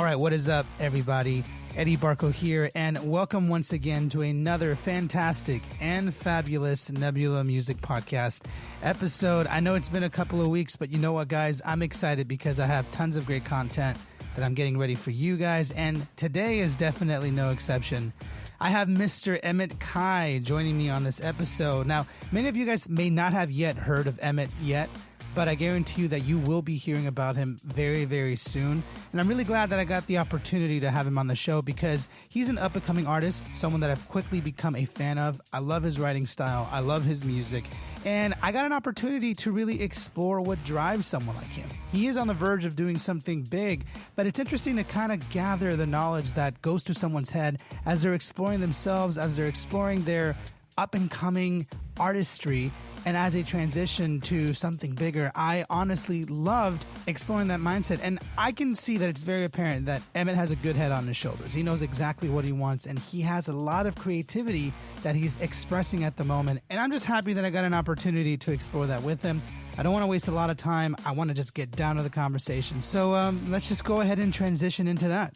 All right, what is up, everybody? Eddie Barco here, and welcome once again to another fantastic and fabulous Nebula Music Podcast episode. I know it's been a couple of weeks, but you know what, guys? I'm excited because I have tons of great content that I'm getting ready for you guys, and today is definitely no exception. I have Mr. Emmett Kai joining me on this episode. Now, many of you guys may not have yet heard of Emmett yet, but I guarantee you that you will be hearing about him very, very soon. And I'm really glad that I got the opportunity to have him on the show because he's an up-and-coming artist, someone that I've quickly become a fan of. I love his writing style. I love his music. And I got an opportunity to really explore what drives someone like him. He is on the verge of doing something big, but it's interesting to kind of gather the knowledge that goes through someone's head as they're exploring themselves, as they're exploring their up-and-coming artistry. And as a transition to something bigger, I honestly loved exploring that mindset. And I can see that it's very apparent that Emmett has a good head on his shoulders. He knows exactly what he wants, and he has a lot of creativity that he's expressing at the moment. And I'm just happy that I got an opportunity to explore that with him. I don't want to waste a lot of time. I want to just get down to the conversation. So let's just go ahead and transition into that.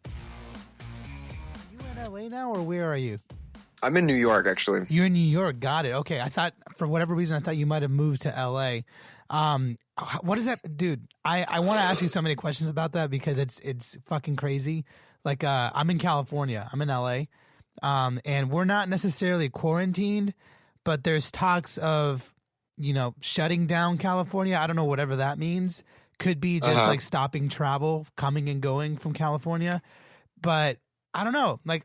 Are you in LA now, or where are you? I'm in New York, actually. You're in New York. Got it. Okay. I thought, for whatever reason, I thought you might have moved to LA. What is that? Dude, I want to ask you so many questions about that because it's fucking crazy. Like, I'm in California. I'm in LA. And we're not necessarily quarantined, but there's talks of, shutting down California. I don't know, whatever that means. Could be just like stopping travel, coming and going from California. But I don't know. Like,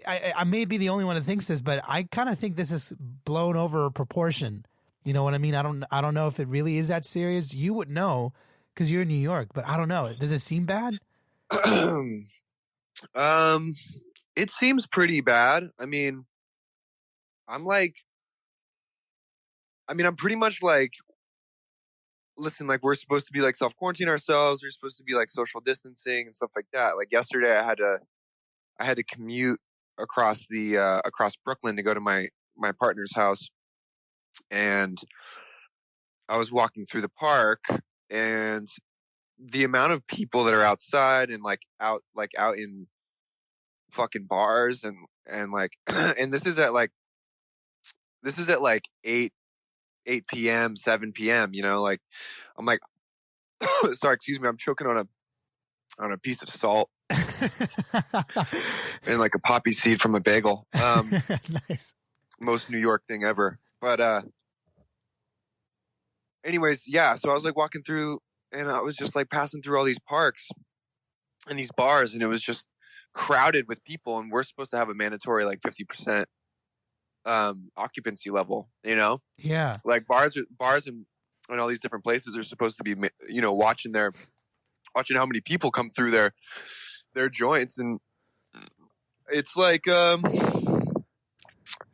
I may be the only one that thinks this, but I kind of think this is blown over proportion. You know what I mean? I don't know if it really is that serious. You would know because you're in New York, but I don't know. Does it seem bad? It seems pretty bad. I mean, I'm pretty much like, listen, like, we're supposed to be like self-quarantine ourselves. We're supposed to be like social distancing and stuff like that. Like yesterday, I had to commute across Brooklyn to go to my partner's house, and I was walking through the park, and the amount of people that are outside and out in fucking bars and like and this is at like 8 p.m. 7 p.m. Like, I'm like sorry, excuse me, I'm choking on a piece of salt. And like a poppy seed from a bagel. Nice. Most New York thing ever. But anyways, yeah, so I was like walking through, and I was just like passing through all these parks and these bars, and it was just crowded with people, and we're supposed to have a mandatory like 50% occupancy level, Yeah. like bars and all these different places are supposed to be watching how many people come through their joints. And it's like,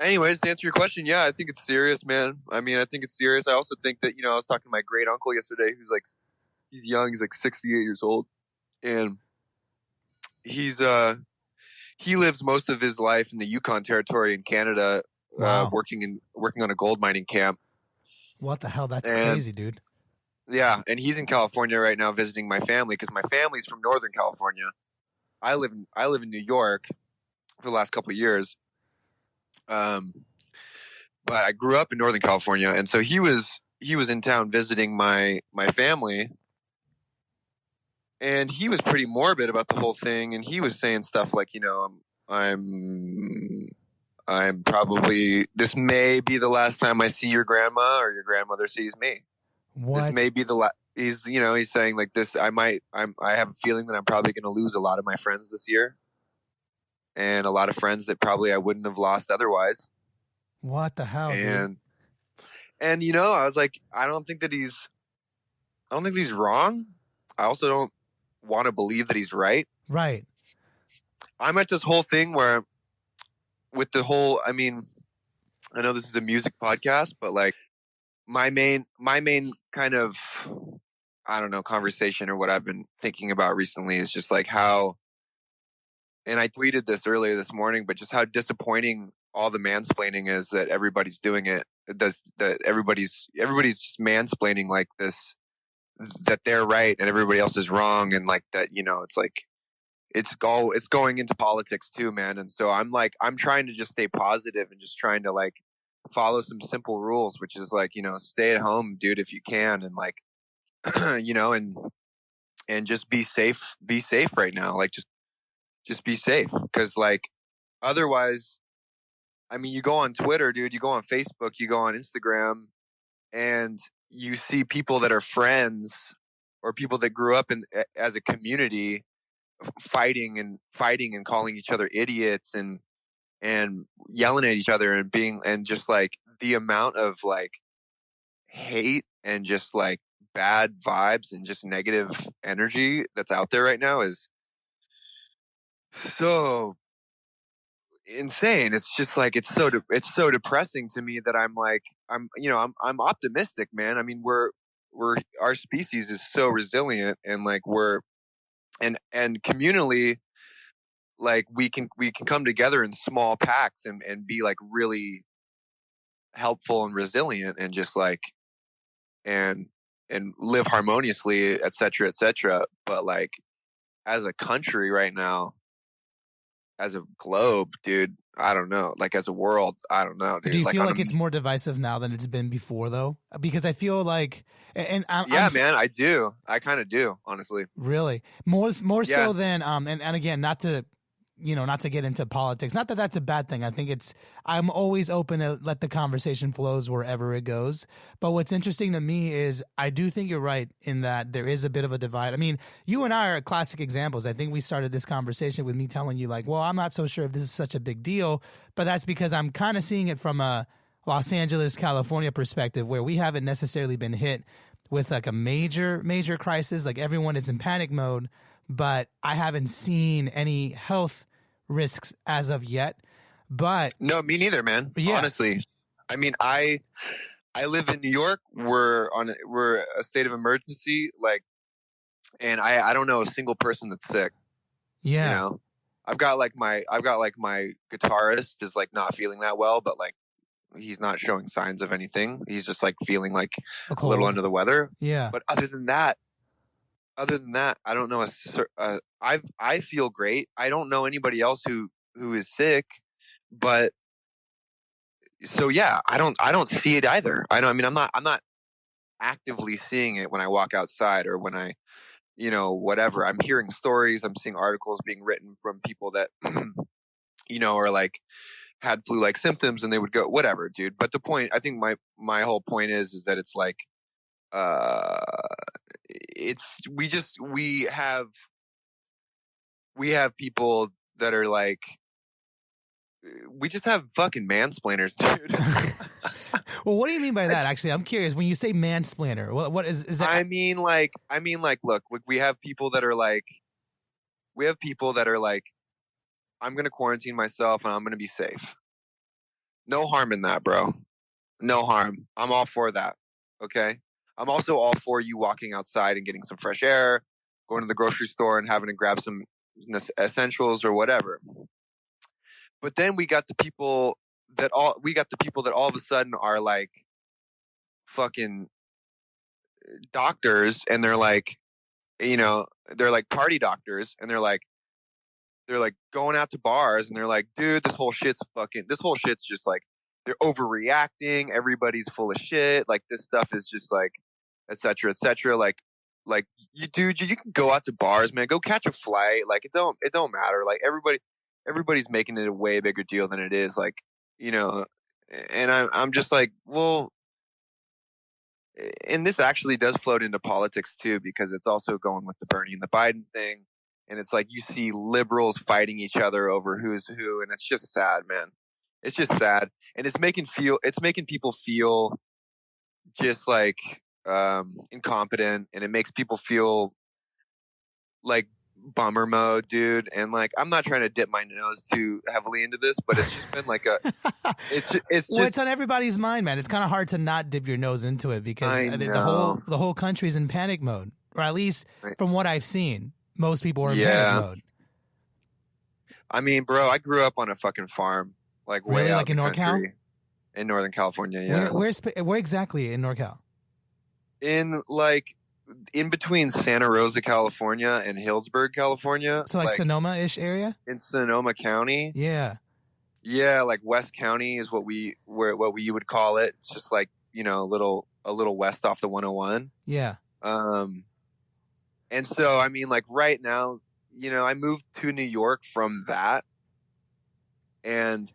anyways, to answer your question, yeah, I think it's serious, man. I mean, I think it's serious. I also think that, I was talking to my great uncle yesterday, who's like, he's young, he's like 68 years old, and he lives most of his life in the Yukon Territory in Canada. Wow. Working on a gold mining camp. What the hell? That's crazy, dude. Yeah, and he's in California right now visiting my family because my family's from Northern California. I live in New York for the last couple of years, but I grew up in Northern California, and so he was in town visiting my family, and he was pretty morbid about the whole thing, and he was saying stuff like, I'm probably, this may be the last time I see your grandma or your grandmother sees me. What? This may be he's saying like this, I have a feeling that I'm probably going to lose a lot of my friends this year, and a lot of friends that probably I wouldn't have lost otherwise. What the hell? And I was like, I don't think he's wrong. I also don't want to believe that he's right. Right. I'm at this whole thing where, with the whole, I mean, I know this is a music podcast, but like my main kind of, I don't know, conversation or what I've been thinking about recently is just like how, and I tweeted this earlier this morning, but just how disappointing all the mansplaining is that everybody's doing it. That everybody's just mansplaining like this that they're right and everybody else is wrong, and like that, it's like it's going into politics too, man. And so I'm trying to just stay positive and just trying to like follow some simple rules, which is like, stay at home, dude, if you can, and like and just be safe right now, like just be safe, because like otherwise, I mean, you go on Twitter, dude, you go on Facebook, you go on Instagram, and you see people that are friends or people that grew up as a community fighting and calling each other idiots and yelling at each other and just like the amount of like hate and just like bad vibes and just negative energy that's out there right now is so insane. It's just like it's so depressing to me that I'm optimistic, man. I mean, we're our species is so resilient, and like and communally, like we can come together in small packs and be like really helpful and resilient, and just like and live harmoniously, etc., etc. But like as a country right now, as a globe, dude, I don't know. Like as a world, I don't know, dude. Do you feel like it's more divisive now than it's been before, though? Because I feel like, man, I do. I kind of do, honestly. Really, more so than and again, not to get into politics. Not that that's a bad thing. I think I'm always open to let the conversation flows wherever it goes. But what's interesting to me is I do think you're right in that there is a bit of a divide. I mean, you and I are classic examples. I think we started this conversation with me telling you like, well, I'm not so sure if this is such a big deal, but that's because I'm kind of seeing it from a Los Angeles, California perspective where we haven't necessarily been hit with like a major crisis. Like everyone is in panic mode, but I haven't seen any health risks as of yet. But no, me neither, man. Yeah. Honestly, I mean, I live in New York. We're a state of emergency, like, and I don't know a single person that's sick. Yeah, I've got like my guitarist is like not feeling that well, but like he's not showing signs of anything. He's just like feeling like a little under the weather. Yeah, but other than that, I don't know. I feel great. I don't know anybody else who is sick, but so yeah, I don't see it either. I mean, I'm not actively seeing it when I walk outside or when I, whatever. I'm hearing stories. I'm seeing articles being written from people that, are like had flu-like symptoms, and they would go whatever, dude. But the point, I think my whole point is that it's like, we have people that are like, we just have fucking mansplainers, dude. Well, what do you mean by that? Actually, I'm curious. When you say mansplainer, what is that? I mean, like, look, we have people that are like, I'm going to quarantine myself and I'm going to be safe. No harm in that, bro. No harm. I'm all for that. Okay. I'm also all for you walking outside and getting some fresh air, going to the grocery store and having to grab some essentials or whatever. But then we got the people that all of a sudden are like fucking doctors, and they're like, they're like party doctors, and they're like going out to bars, and they're like, dude, this whole shit's just like, they're overreacting. Everybody's full of shit. Like this stuff is just like, et cetera, et cetera. Like you can go out to bars, man. Go catch a flight. Like it don't matter. Like everybody's making it a way bigger deal than it is. Like, and I'm just like, well, and this actually does float into politics too, because it's also going with the Bernie and the Biden thing. And it's like, you see liberals fighting each other over who's who. And it's just sad, man. It's just sad. And it's making people feel just like, incompetent, and it makes people feel like bummer mode, dude. And like, I'm not trying to dip my nose too heavily into this, but it's just been like it's on everybody's mind, man. It's kind of hard to not dip your nose into it because the whole country's in panic mode, or at least from what I've seen, most people are in panic mode. I mean, bro, I grew up on a fucking farm, like way out like in NorCal, in Northern California. Yeah, where exactly in NorCal? In like in between Santa Rosa, California, and Hillsburg, California. So like Sonoma-ish area? In Sonoma County. Yeah. Yeah, like West County is what we would call it. It's just like, you know, a little west off the 101. Yeah. And so I mean, like right now, you know, I moved to New York from that, and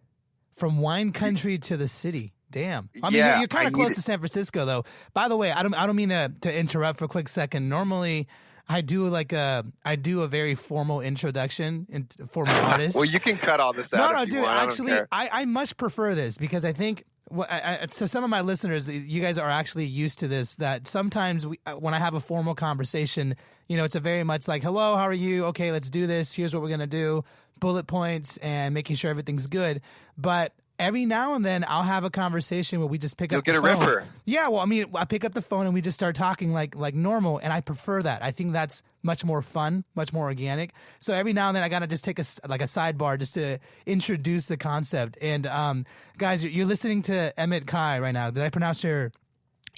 from wine country to the city. Damn. I mean, yeah, you're kind of close to San Francisco, though. By the way, I don't mean to interrupt for a quick second. Normally, I do a very formal introduction for my artist. Well, you can cut all this out. No, if you dude. want. Actually, I much prefer this because I think. To some of my listeners, you guys are actually used to this, that sometimes when I have a formal conversation, you know, it's a very much like, hello, how are you? Okay, let's do this. Here's what we're going to do. Bullet points and making sure everything's good. But every now and then I'll have a conversation where we just pick up the phone. You'll get a ripper. Yeah, well, I mean, I pick up the phone and we just start talking like normal, and I prefer that. I think that's much more fun, much more organic. So every now and then I got to just take a sidebar just to introduce the concept. And guys, you're listening to Emmett Kai right now. Did I pronounce your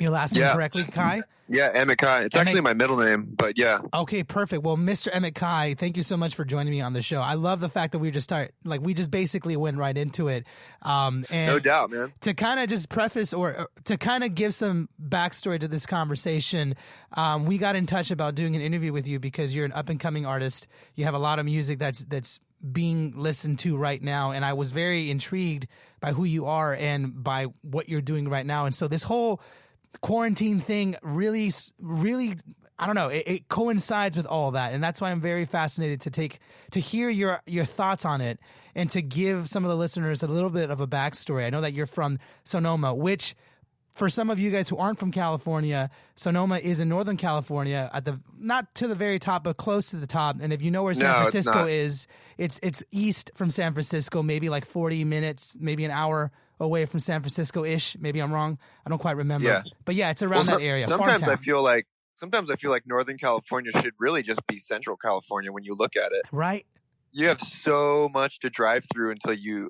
last name correctly, Kai? Yeah, Emmett Kai. It's actually my middle name, but yeah. Okay, perfect. Well, Mr. Emmett Kai, thank you so much for joining me on the show. I love the fact that we just basically went right into it. And no doubt, man. To kind of just preface or to kind of give some backstory to this conversation, we got in touch about doing an interview with you because you're an up and coming artist. You have a lot of music that's being listened to right now, and I was very intrigued by who you are and by what you're doing right now. And so this whole quarantine thing really, I don't know, it coincides with all that, and that's why I'm very fascinated to hear your thoughts on it and to give some of the listeners a little bit of a backstory. I know that you're from Sonoma, which for some of you guys who aren't from California, Sonoma is in Northern California, not to the very top, but close to the top. And if you know where San Francisco is, it's east from San Francisco, maybe like 40 minutes, maybe an hour away from San Francisco-ish. Maybe I'm wrong. I don't quite remember. Yeah. But yeah, it's around that area. Sometimes I feel like Northern California should really just be Central California when you look at it. Right. You have so much to drive through until you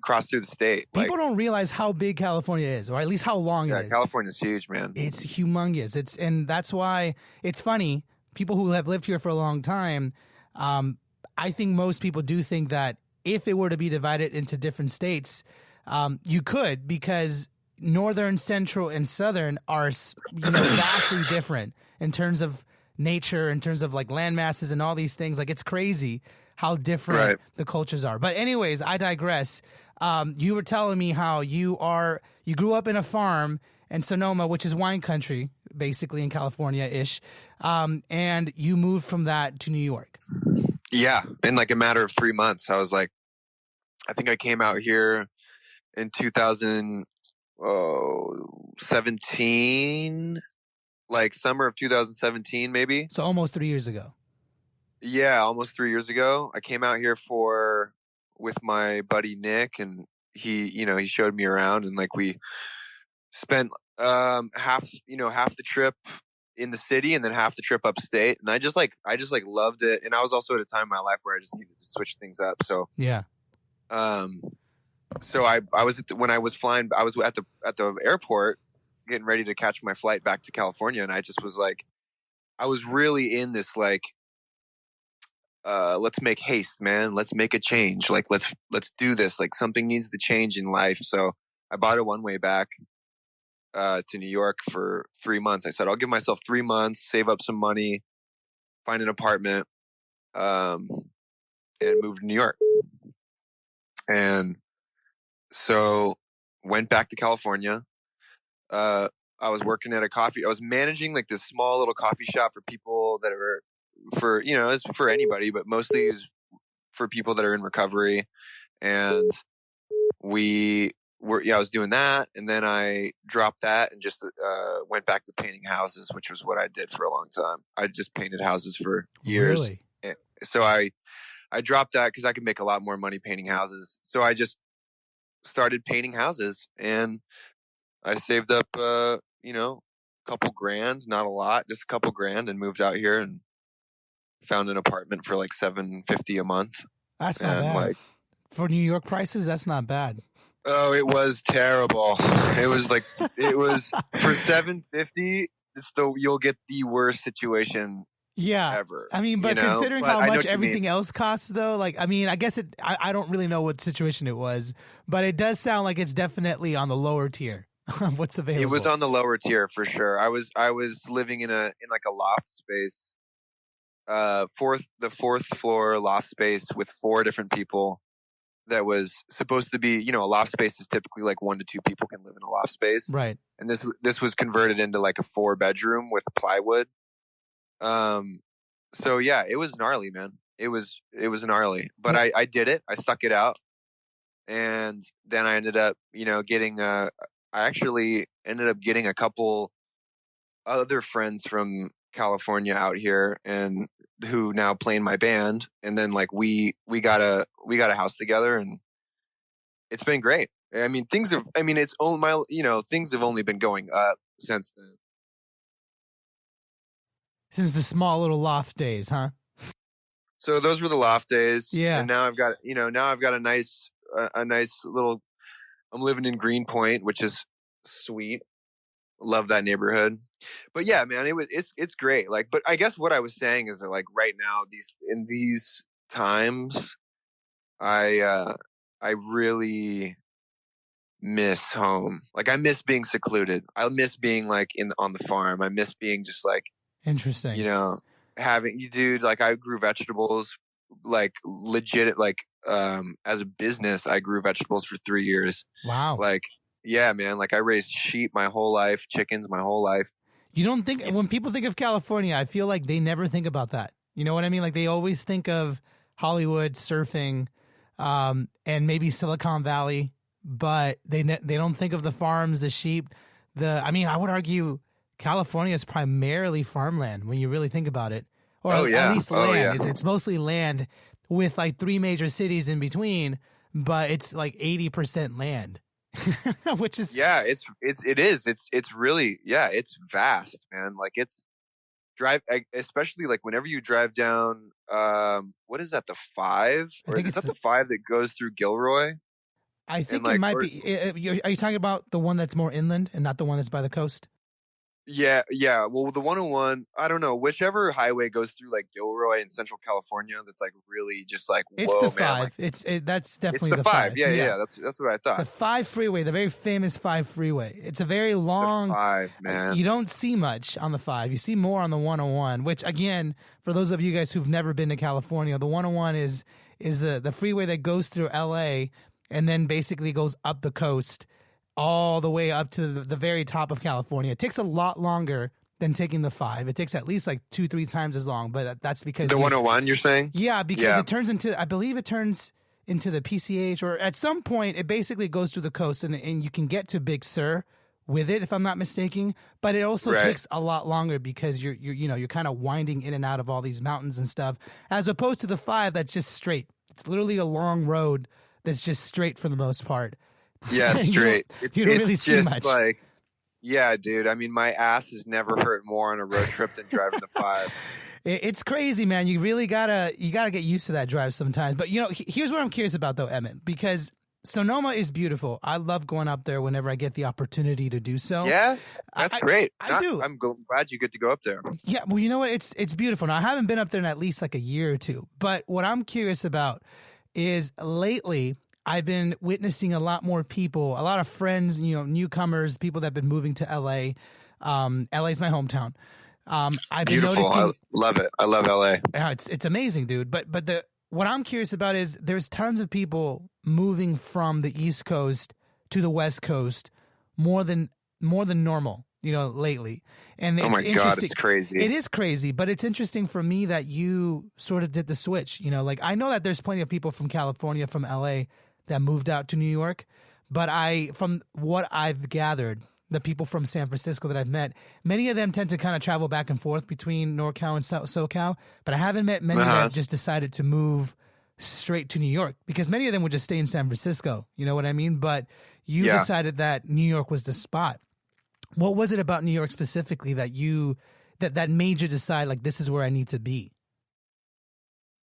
cross through the state. People don't realize how big California is, or at least how long it is. Yeah, California's huge, man. It's humongous. And that's why it's funny. People who have lived here for a long time, I think most people do think that if it were to be divided into different states, you could, because northern, central, and southern are, vastly different in terms of nature, in terms of like land masses and all these things. Like, it's crazy how different the cultures are. But anyways, I digress. You were telling me how you grew up in a farm in Sonoma, which is wine country, basically in California-ish, and you moved from that to New York. Yeah, in like a matter of 3 months. I think I came out here in 2017, like summer of 2017, maybe. So almost 3 years ago. Yeah, almost 3 years ago. I came out here with my buddy Nick, and he showed me around, and like we spent half the trip in the city and then half the trip upstate, and I just loved it. And I was also at a time in my life where I just needed to switch things up. So yeah. So I was when I was flying, I was at the airport getting ready to catch my flight back to California, and I just was like, I was really in this like, let's make haste, man. Let's make a change. Like let's do this. Like something needs to change in life. So I bought a one-way back to New York for 3 months. I said, I'll give myself 3 months, save up some money, find an apartment, and move to New York. And so went back to California. I was working at I was managing like this small little coffee shop for people that are it's for anybody, but mostly is for people that are in recovery. And I was doing that, and then I dropped that and just went back to painting houses, which was what I did for a long time. I just painted houses for years. Really? So I dropped that because I could make a lot more money painting houses. So I just started painting houses, and I saved up, a couple grand, not a lot, just a couple grand, and moved out here and found an apartment for like $750 a month. That's not bad. For New York prices, that's not bad. Oh, it was terrible. It was for $750. you'll get the worst situation ever. I mean, but considering how much everything else costs, though, like, I mean, I guess I don't really know what situation it was, but it does sound like it's definitely on the lower tier of what's available. It was on the lower tier for sure. I was living in like a loft space, the fourth floor loft space with 4 different people. That was supposed to be, a loft space is typically like 1 to 2 people can live in a loft space, right? And this was converted into like a 4-bedroom with plywood. So yeah, it was gnarly, man. It was gnarly, but I did it. I stuck it out. And then I ended up, I actually ended up getting a couple other friends from California out here and who now play in my band. And then like, we got a house together and it's been great. I mean, things have only been going up since then. Since the small little loft days, huh? So those were the loft days. Yeah. And now I've got a nice little, I'm living in Greenpoint, which is sweet. Love that neighborhood. But yeah, man, it's great. Like, but I guess what I was saying is that like right now, in these times, I really miss home. Like I miss being secluded. I miss being like on the farm. I miss being just like, interesting. Dude, like I grew vegetables, like legit, like as a business, I grew vegetables for 3 years. Wow. Like, yeah, man. Like I raised sheep my whole life, chickens my whole life. You don't think when people think of California, I feel like they never think about that. You know what I mean? Like they always think of Hollywood, surfing, and maybe Silicon Valley, but they don't think of the farms, the sheep. I would argue California is primarily farmland when you really think about it, or at least land. Yeah. It's mostly land with like 3 major cities in between, but it's like 80% land. Which is it's really it's vast, man. Like it's especially like whenever you drive down what is that, the 5 or is that the 5 that goes through Gilroy? I think it might be. Are you talking about the one that's more inland and not the one that's by the coast? Yeah. Well, the 101, I don't know, whichever highway goes through like Gilroy in Central California, that's like really just like, it's whoa, the 5. Man, like, that's definitely it's the 5. 5. Yeah. That's what I thought. The 5 freeway, the very famous 5 freeway. It's a very long. The 5, man. You don't see much on the 5. You see more on the 101. Which again, for those of you guys who've never been to California, the 101 is the freeway that goes through L.A. and then basically goes up the coast all the way up to the very top of California. It takes a lot longer than taking the 5. It takes at least like 2-3 times as long, but that's because the 101 you're saying? Yeah, because it turns into, I believe it turns into the PCH, or at some point it basically goes through the coast and you can get to Big Sur with it, if I'm not mistaken, but it also takes a lot longer because you're kind of winding in and out of all these mountains and stuff, as opposed to the 5 that's just straight. It's literally a long road that's just straight for the most part. Yeah, straight. You don't really see much. Like, yeah, dude. I mean, my ass has never hurt more on a road trip than driving the 5. It's crazy, man. You really gotta get used to that drive sometimes. But here's what I'm curious about though, Emmett, because Sonoma is beautiful. I love going up there whenever I get the opportunity to do so. Yeah, that's great. I do. I'm glad you get to go up there. Yeah, well, you know what? It's beautiful. Now, I haven't been up there in at least like a year or two. But what I'm curious about is lately I've been witnessing a lot more people, a lot of friends, newcomers, people that have been moving to LA. LA is my hometown. I've been noticing. I love it. I love LA. It's amazing, dude. But what I'm curious about is there's tons of people moving from the East Coast to the West Coast more than normal, lately. And oh my God, it's crazy. It is crazy, but it's interesting for me that you sort of did the switch. Like I know that there's plenty of people from California, from LA, that moved out to New York, but from what I've gathered, the people from San Francisco that I've met, many of them tend to kind of travel back and forth between NorCal and SoCal, but I haven't met many that have just decided to move straight to New York, because many of them would just stay in San Francisco. You know what I mean? But you decided that New York was the spot. What was it about New York specifically that made you decide, like, this is where I need to be?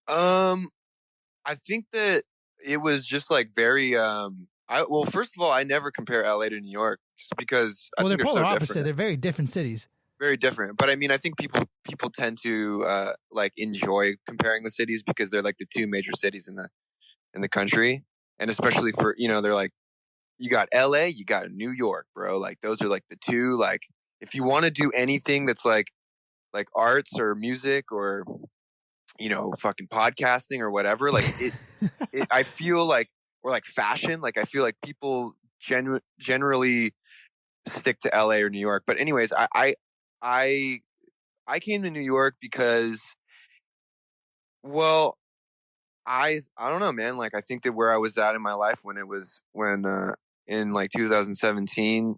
I think that it was just like very, first of all, I never compare LA to New York just because they're polar so opposite. different. They're very different cities. very different. But I mean, I think people tend to like enjoy comparing the cities because they're like the two major cities in the country, and especially for they're like you got L.A., you got New York, bro. Like those are like the two. Like if you want to do anything that's like arts or music or fucking podcasting or whatever, like I feel like, or like fashion, like I feel like people generally stick to LA or New York. But anyways, I I came to New York because, well, I don't know, man. Like I think that where I was at in my life when in like 2017,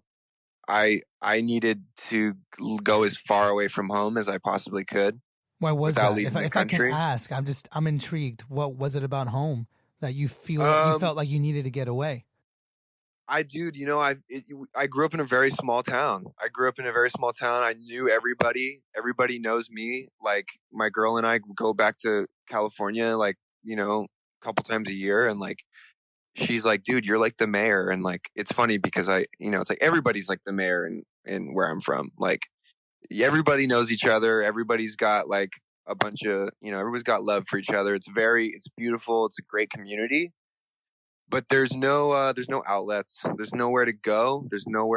I needed to go as far away from home as I possibly could Why was without that? leaving the If I can country. ask, I'm intrigued. What was it about home that you Um, felt like you needed to get away? Dude, I grew up in a very small town. I grew up in a very small town. I knew everybody. Everybody knows me. Like my girl and I go back to California, like, a couple times a year. And like, she's like, dude, you're like the mayor. And like, it's funny because it's like everybody's like the mayor in where I'm from. Like everybody knows each other. Everybody's got like a bunch of, everybody's got love for each other. It's beautiful. It's a great community, but there's no outlets. There's nowhere to go. There's no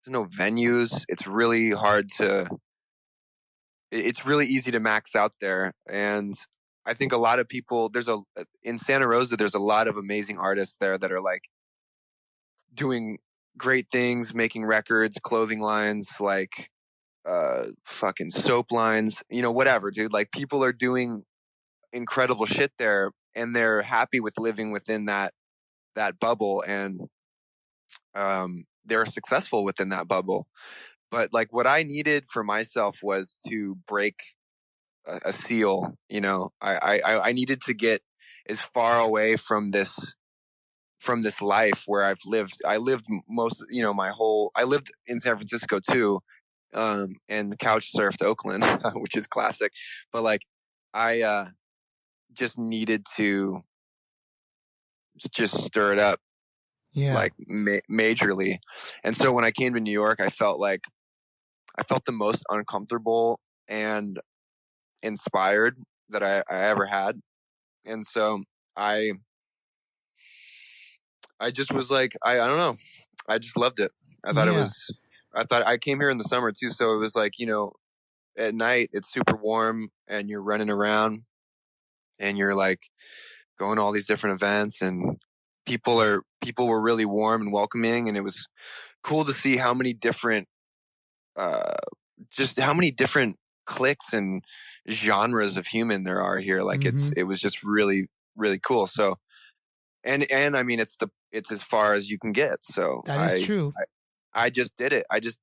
venues. It's really hard to. It's really easy to max out there, and I think a lot of people. In Santa Rosa. There's a lot of amazing artists there that are like doing great things, making records, clothing lines, like fucking soap lines, whatever, dude. Like people are doing incredible shit there, and they're happy with living within that bubble, and they're successful within that bubble. But like what I needed for myself was to break a seal. I needed to get as far away from this life where I lived most, I lived in San Francisco too, and couch surfed Oakland, which is classic. But like, I just needed to just stir it up, Yeah. like majorly. And so when I came to New York, I felt the most uncomfortable and inspired that I ever had. And so I just was like, I don't know. I just loved it. I thought I came here in the summer too. So it was like, at night it's super warm and you're running around and you're like going to all these different events, and people were really warm and welcoming. And it was cool to see how many different, just how many different cliques and genres of human there are here. Like it was just really, really cool. So, and I mean, it's as far as you can get. So That is true. I just did it. I just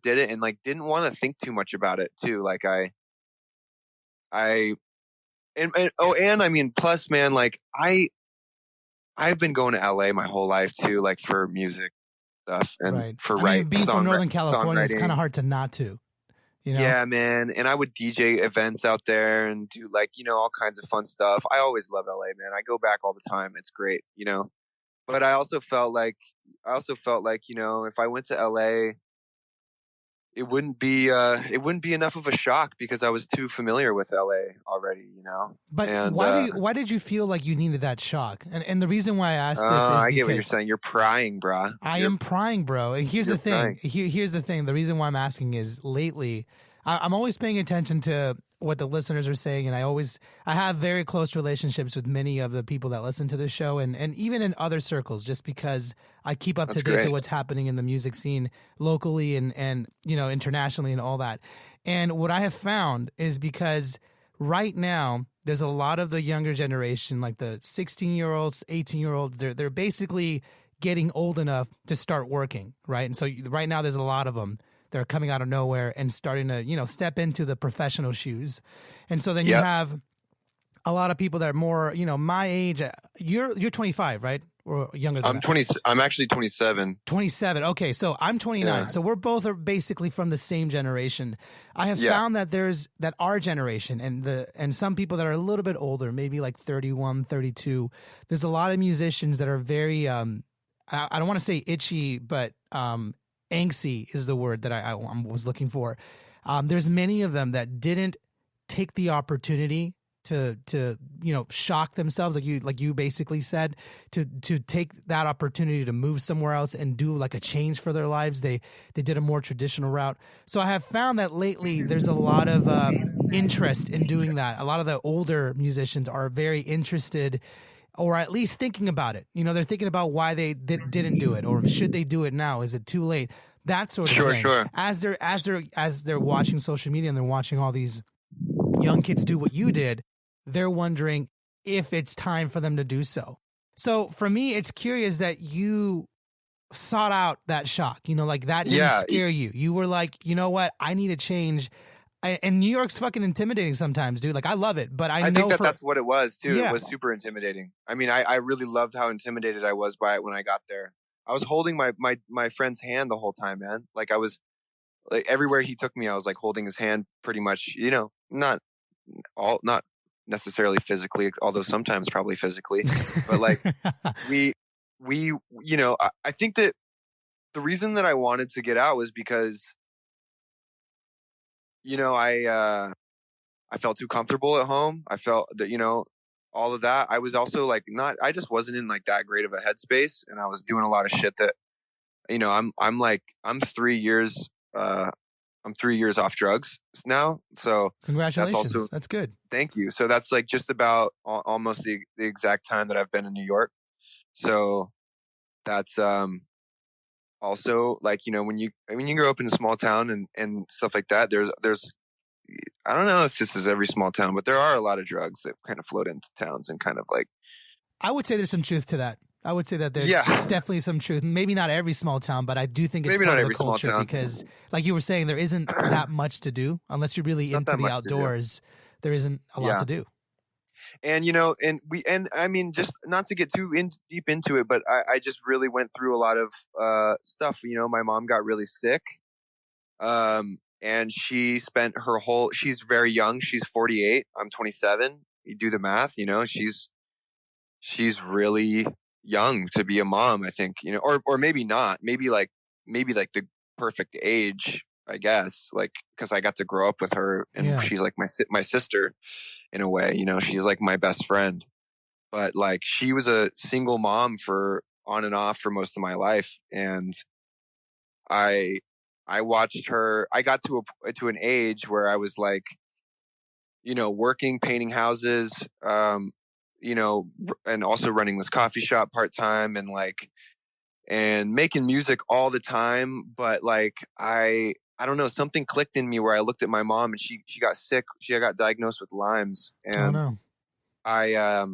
did it, and like didn't want to think too much about it too. Like and I mean, plus, man, like I've been going to LA my whole life too, like for music stuff and Right. for being from Northern California, it's songwriting. kind of hard to not to. Yeah, man. And I would DJ events out there and do like, all kinds of fun stuff. I always love LA, man. I go back all the time. It's great, But I also felt like, if I went to LA, it wouldn't be enough of a shock because I was too familiar with LA already, But And why did you feel like you needed that shock? And the reason why I asked this is I get what because you're saying. You're prying, brah. I am prying, bro. And here's the You're thing. prying. Here's the thing. The reason why I'm asking is lately, I'm always paying attention to what the listeners are saying, and I have very close relationships with many of the people that listen to this show, and even in other circles, just because I keep up That's to date to great. what's happening in the music scene locally and internationally and all that. And what I have found is because right now there's a lot of the younger generation, like the 16-year-olds, 18-year-olds, they're basically getting old enough to start working, right? And so right now there's a lot of them. They're coming out of nowhere and starting to, step into the professional shoes. And so then you have a lot of people that are more, my age. You're 25, right? Or younger than I'm 20. I'm actually 27. 27. Okay, so I'm 29. Yeah. So we're both are basically from the same generation. I have found that there's that our generation and some people that are a little bit older, maybe like 31, 32. There's a lot of musicians that are very I don't want to say itchy, but angsty is the word that I was looking for. There's many of them that didn't take the opportunity to shock themselves, like you basically said, to take that opportunity to move somewhere else and do like a change for their lives. They did a more traditional route. So I have found that lately there's a lot of interest in doing that. A lot of the older musicians are very interested, or at least thinking about it. They're thinking about why they didn't do it, or should they do it now? Is it too late? That sort of thing. Sure. As they're watching social media and they're watching all these young kids do what you did, they're wondering if it's time for them to do so. So for me, it's curious that you sought out that shock. Like that didn't scare you. You were like, you know what? I need a change. And New York's fucking intimidating sometimes, dude. Like, I love it, but I know think that's what it was too. Yeah. It was super intimidating. I mean, I really loved how intimidated I was by it when I got there. I was holding my friend's hand the whole time, man. Like, I was like, everywhere he took me, I was like holding his hand pretty much, not necessarily physically, although sometimes probably physically, but like we, I think that the reason that I wanted to get out was because, I felt too comfortable at home. I felt that, all of that. I was also like, I just wasn't in like that great of a headspace, and I was doing a lot of shit that, I'm 3 years, I'm 3 years off drugs now. So congratulations. That's good. Thank you. So that's like just about almost the exact time that I've been in New York. So that's, also like, when you grow up in a small town and stuff like that, there's, I don't know if this is every small town, but there are a lot of drugs that kind of float into towns and kind of like. I would say there's some truth to that. I would say that it's definitely some truth. Maybe not every small town, but I do think it's part of the culture because, like you were saying, there isn't that much to do unless you're really into the outdoors. There isn't a lot to do. And I mean, just not to get too deep into it, but I just really went through a lot of stuff. My mom got really sick, and she spent she's very young. She's 48. I'm 27. You do the math. She's really young to be a mom, I think, or maybe not, maybe like the perfect age, I guess, like, cause I got to grow up with her and she's like my sister in a way, she's like my best friend, but like she was a single mom for on and off for most of my life. And I watched her, I got to an age where I was like, working, painting houses, and also running this coffee shop part-time and making music all the time. But like, I don't know, something clicked in me where I looked at my mom and she got sick. She got diagnosed with Lyme's, and I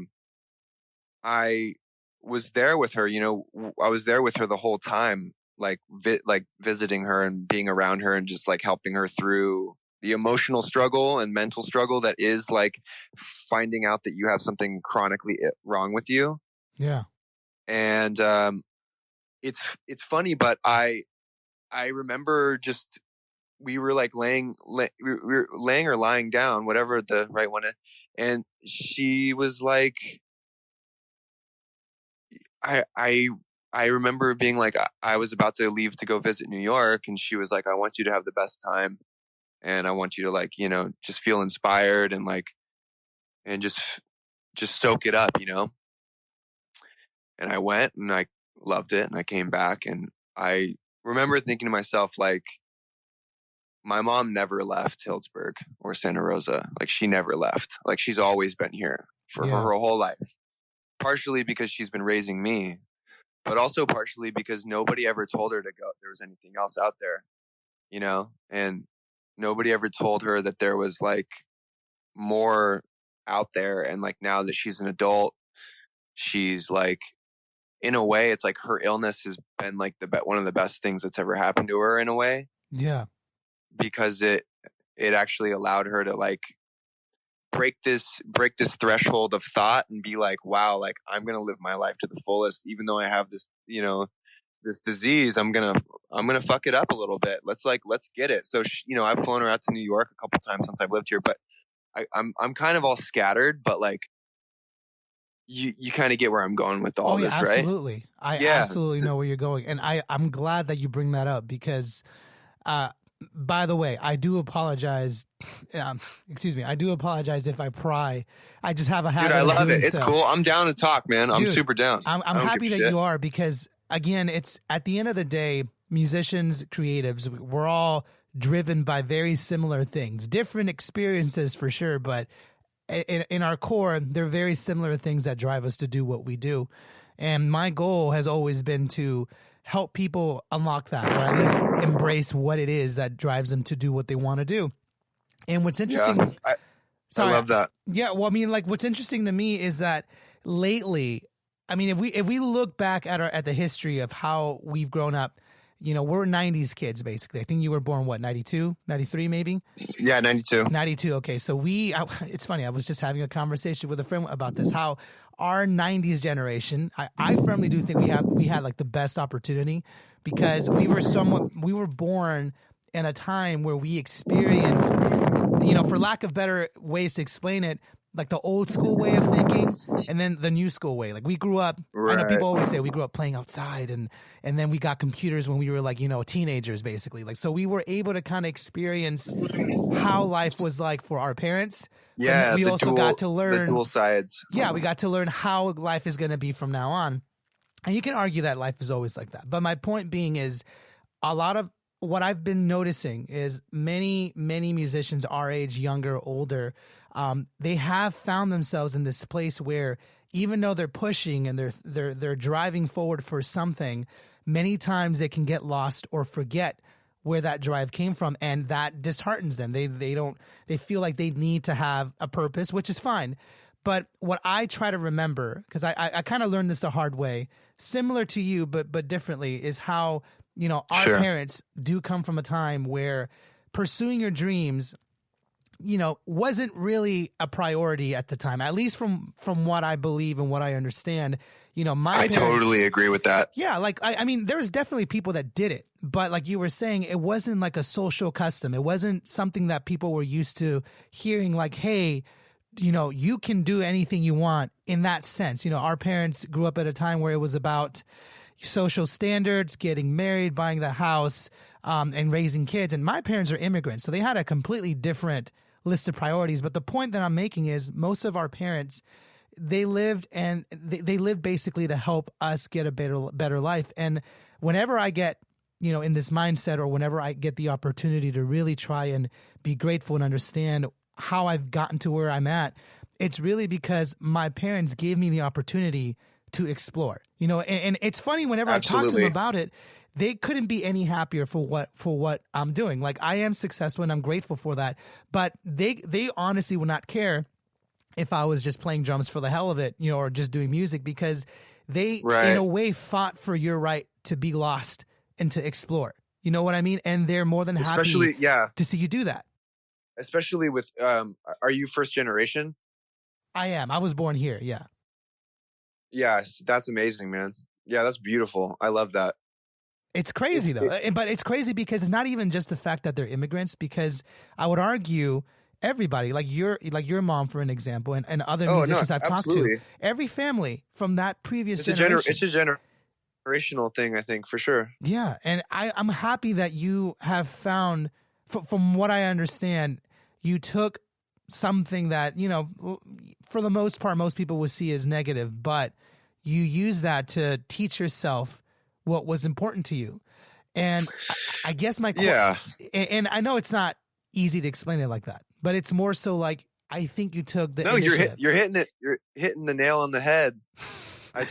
was there with her, I was there with her the whole time, like visiting her and being around her and just like helping her through the emotional struggle and mental struggle that is like finding out that you have something chronically wrong with you. Yeah. And it's funny, but I remember just we were like we were laying or lying down, whatever the right one is, and she was like, I remember being like, I was about to leave to go visit New York, and she was like, I want you to have the best time. And I want you to like, just feel inspired and like, and just soak it up, And I went and I loved it and I came back, and I remember thinking to myself, like, my mom never left Hillsburg or Santa Rosa. Like, she never left. Like, she's always been here for her whole life. Partially because she's been raising me, but also partially because nobody ever told her to go. There was anything else out there, and nobody ever told her that there was like more out there. And like, now that she's an adult, she's like, in a way, it's like her illness has been like one of the best things that's ever happened to her in a way. Yeah. Because it actually allowed her to like break this threshold of thought and be like, wow, like I'm going to live my life to the fullest, even though I have this, this disease. I'm going to fuck it up a little bit. Let's get it. So, I've flown her out to New York a couple times since I've lived here, but I'm kind of all scattered, but like you kind of get where I'm going with all this, right? Absolutely. I absolutely know where you're going. And I'm glad that you bring that up because, by the way, I do apologize. Excuse me. I do apologize if I pry. I just have a habit Dude, I love of doing it. It's so. cool. I'm down to talk, man. I'm Dude, super down. I'm happy that you are because, again, it's at the end of the day, musicians, creatives, we're all driven by very similar things, different experiences for sure, but in our core, they're very similar things that drive us to do what we do. And my goal has always been to help people unlock that, or at least embrace what it is that drives them to do what they want to do. And what's interesting, I love that. Yeah, well, I mean, like what's interesting to me is that lately, I mean, if we look back at the history of how we've grown up, you know, we're 90s kids, basically. I think you were born, what, 92, 93 maybe? Yeah, 92. 92, okay. So it's funny, I was just having a conversation with a friend about this, how our 90s generation, I firmly do think we had like the best opportunity because we were born in a time where we experienced, you know, for lack of better ways to explain it, like the old school way of thinking and then the new school way. Like we grew up, I know people always say we grew up playing outside and then we got computers when we were like, you know, teenagers basically. Like, so we were able to kind of experience how life was like for our parents. Yeah. We also got to learn the dual sides. Yeah. We got to learn how life is going to be from now on. And you can argue that life is always like that. But my point being is a lot of what I've been noticing is many musicians our age, younger, older, they have found themselves in this place where even though they're pushing and they're driving forward for something, many times they can get lost or forget where that drive came from, and that disheartens them. They feel like they need to have a purpose, which is fine. But what I try to remember, because I kind of learned this the hard way, similar to you but differently, is how, you know, our parents do come from a time where pursuing your dreams, you know, wasn't really a priority at the time, at least from what I believe and what I understand. You know, I totally agree with that. Yeah, like, I mean, there's definitely people that did it, but like you were saying, it wasn't like a social custom. It wasn't something that people were used to hearing like, hey, you know, you can do anything you want in that sense. You know, our parents grew up at a time where it was about social standards, getting married, buying the house, and raising kids. And my parents are immigrants, so they had a completely different list of priorities. But the point that I'm making is most of our parents, they lived basically to help us get a better life. And whenever I get, you know, in this mindset, or whenever I get the opportunity to really try and be grateful and understand how I've gotten to where I'm at, it's really because my parents gave me the opportunity to explore, you know, and it's funny whenever I talk to them about it, they couldn't be any happier for what I'm doing. Like, I am successful and I'm grateful for that, but they honestly would not care if I was just playing drums for the hell of it, you know, or just doing music, because they in a way fought for your right to be lost and to explore. You know what I mean? And they're more than happy to see you do that. Especially with, are you first generation? I am. I was born here. Yeah. Yes, that's amazing, man. Yeah, that's beautiful. I love that. It's crazy though. But it's crazy because it's not even just the fact that they're immigrants, because I would argue everybody, like your mom, for an example, and other musicians I've talked to, every family from that previous generation. It's a generational thing, I think, for sure. Yeah. And I'm happy that you have found, from what I understand, you took something that, you know, for the most part, most people would see as negative, but you use that to teach yourself what was important to you. And I guess and I know it's not easy to explain it like that, but it's more so like, I think you took the initiative. You're hitting the nail on the head. I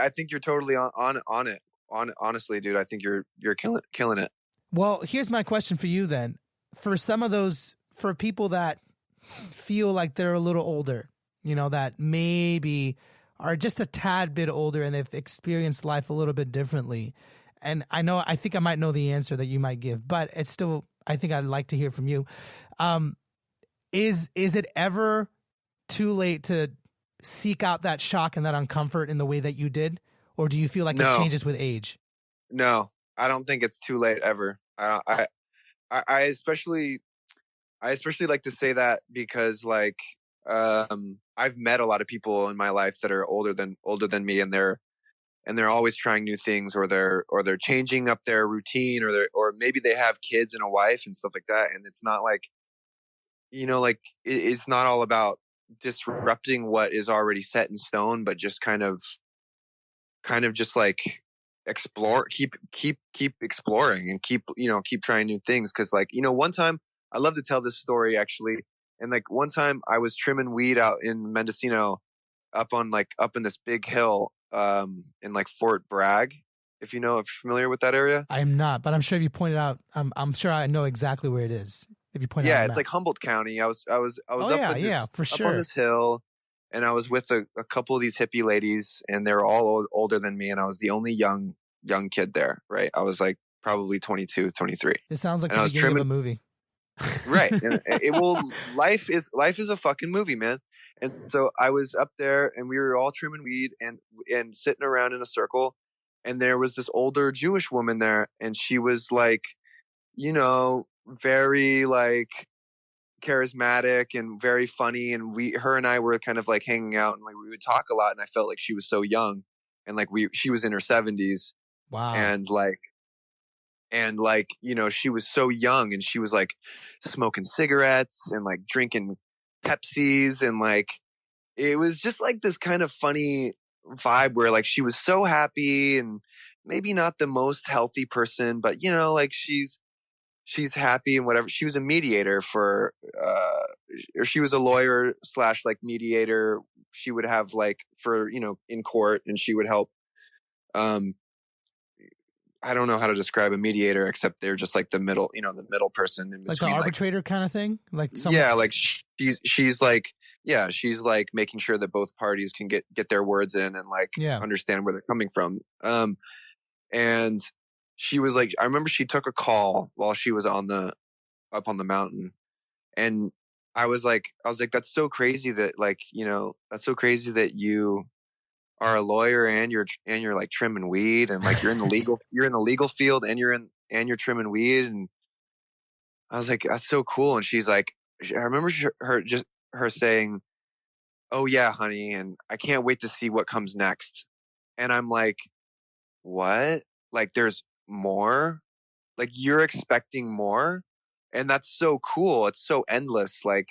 think you're totally on it. Honestly, dude, I think you're killing it. Well, here's my question for you then. For people that feel like they're a little older, you know, that maybe are just a tad bit older and they've experienced life a little bit differently. And I think I might know the answer that you might give, but it's still, I think I'd like to hear from you. Is it ever too late to seek out that shock and that uncomfort in the way that you did? Or do you feel like it changes with age? No, I don't think it's too late ever. I especially like to say that because, like, I've met a lot of people in my life that are older than me, and they're always trying new things, or they're changing up their routine, or maybe they have kids and a wife and stuff like that. And it's not like, like it's not all about disrupting what is already set in stone, but just kind of just like explore, keep exploring, and keep trying new things. Cause like, one time, I love to tell this story actually. And like one time I was trimming weed out in Mendocino, up in this big hill, in like Fort Bragg, if you're familiar with that area. I'm not, but I'm sure if you point it out, I'm sure I know exactly where it is. If you point it out, Yeah, it's like Humboldt County. I was oh up yeah, in yeah, for up on sure. this hill, and I was with a couple of these hippie ladies, and they were all older than me, and I was the only young kid there. Right, I was like probably 22, 23, This sounds like and the I was beginning of trimming. a movie. Right, and it will. Life is a fucking movie, man. And so I was up there, and we were all trimming weed and sitting around in a circle, and there was this older Jewish woman there, and she was like, very like charismatic and very funny, and her and I were kind of like hanging out, and like we would talk a lot, and I felt like she was so young, and like she was in her 70s, Wow. and she was so young, and she was like smoking cigarettes and like drinking Pepsis, and like it was just like this kind of funny vibe where like she was so happy, and maybe not the most healthy person, but like she's happy and whatever. She was a mediator or she was a lawyer slash like mediator. She would have like for, in court, and she would help. Um, I don't know how to describe a mediator, except they're just like the middle person in Like the between, arbitrator kind of thing? Like someone. yeah, like she's like, yeah, she's like making sure that both parties can get their words in, and like Yeah. understand where they're coming from. And she was like, I remember she took a call while she was up on the mountain, and I was like, that's so crazy that like, that's so crazy that you are a lawyer, and you're like trimming weed, and like you're in the legal field, and you're trimming weed. And I was like, that's so cool. And she's like, I remember her saying, "Oh yeah, honey, and I can't wait to see what comes next." And I'm like, what? Like there's more? Like you're expecting more? And that's so cool. It's so endless. Like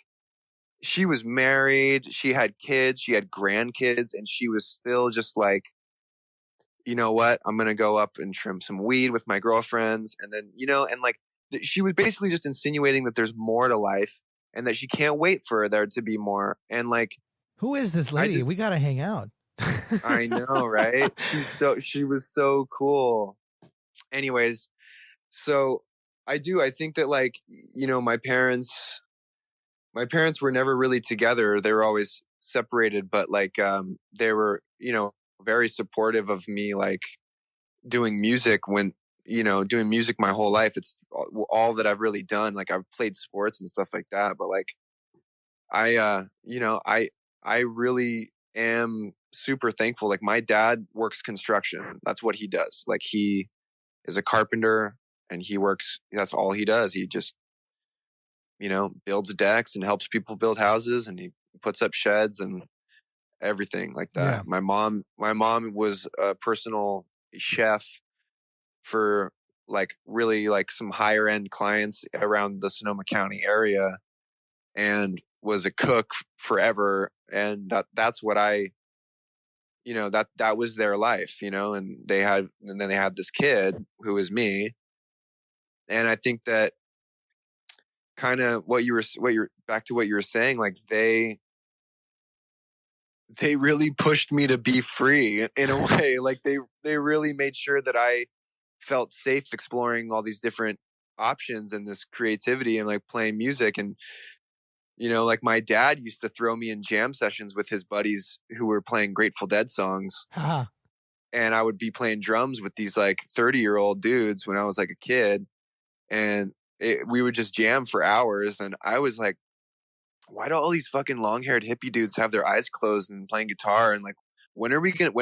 she was married, she had kids, she had grandkids, and she was still just like, you know what? I'm going to go up and trim some weed with my girlfriends. And then, and like she was basically just insinuating that there's more to life, and that she can't wait for there to be more. And like, who is this lady? We got to hang out. I know, right? She was so cool. Anyways, so I think that like, my parents were never really together. They were always separated, but like, they were, very supportive of me, like doing music doing music my whole life. It's all that I've really done. Like I've played sports and stuff like that, but like I really am super thankful. Like my dad works construction. That's what he does. Like he is a carpenter, and that's all he does. He just, builds decks and helps people build houses, and he puts up sheds and everything like that. Yeah. My mom was a personal chef for like really like some higher end clients around the Sonoma County area, and was a cook forever. And that's what that was their life, and then they had this kid who was me. And I think that kind of what you're back to what you were saying, like they really pushed me to be free in a way. Like they really made sure that I felt safe exploring all these different options and this creativity and like playing music. And like my dad used to throw me in jam sessions with his buddies who were playing Grateful Dead songs. And I would be playing drums with these like 30-year-old dudes when I was like a kid, and we would just jam for hours. And I was like, why do all these fucking long-haired hippie dudes have their eyes closed and playing guitar? And like, when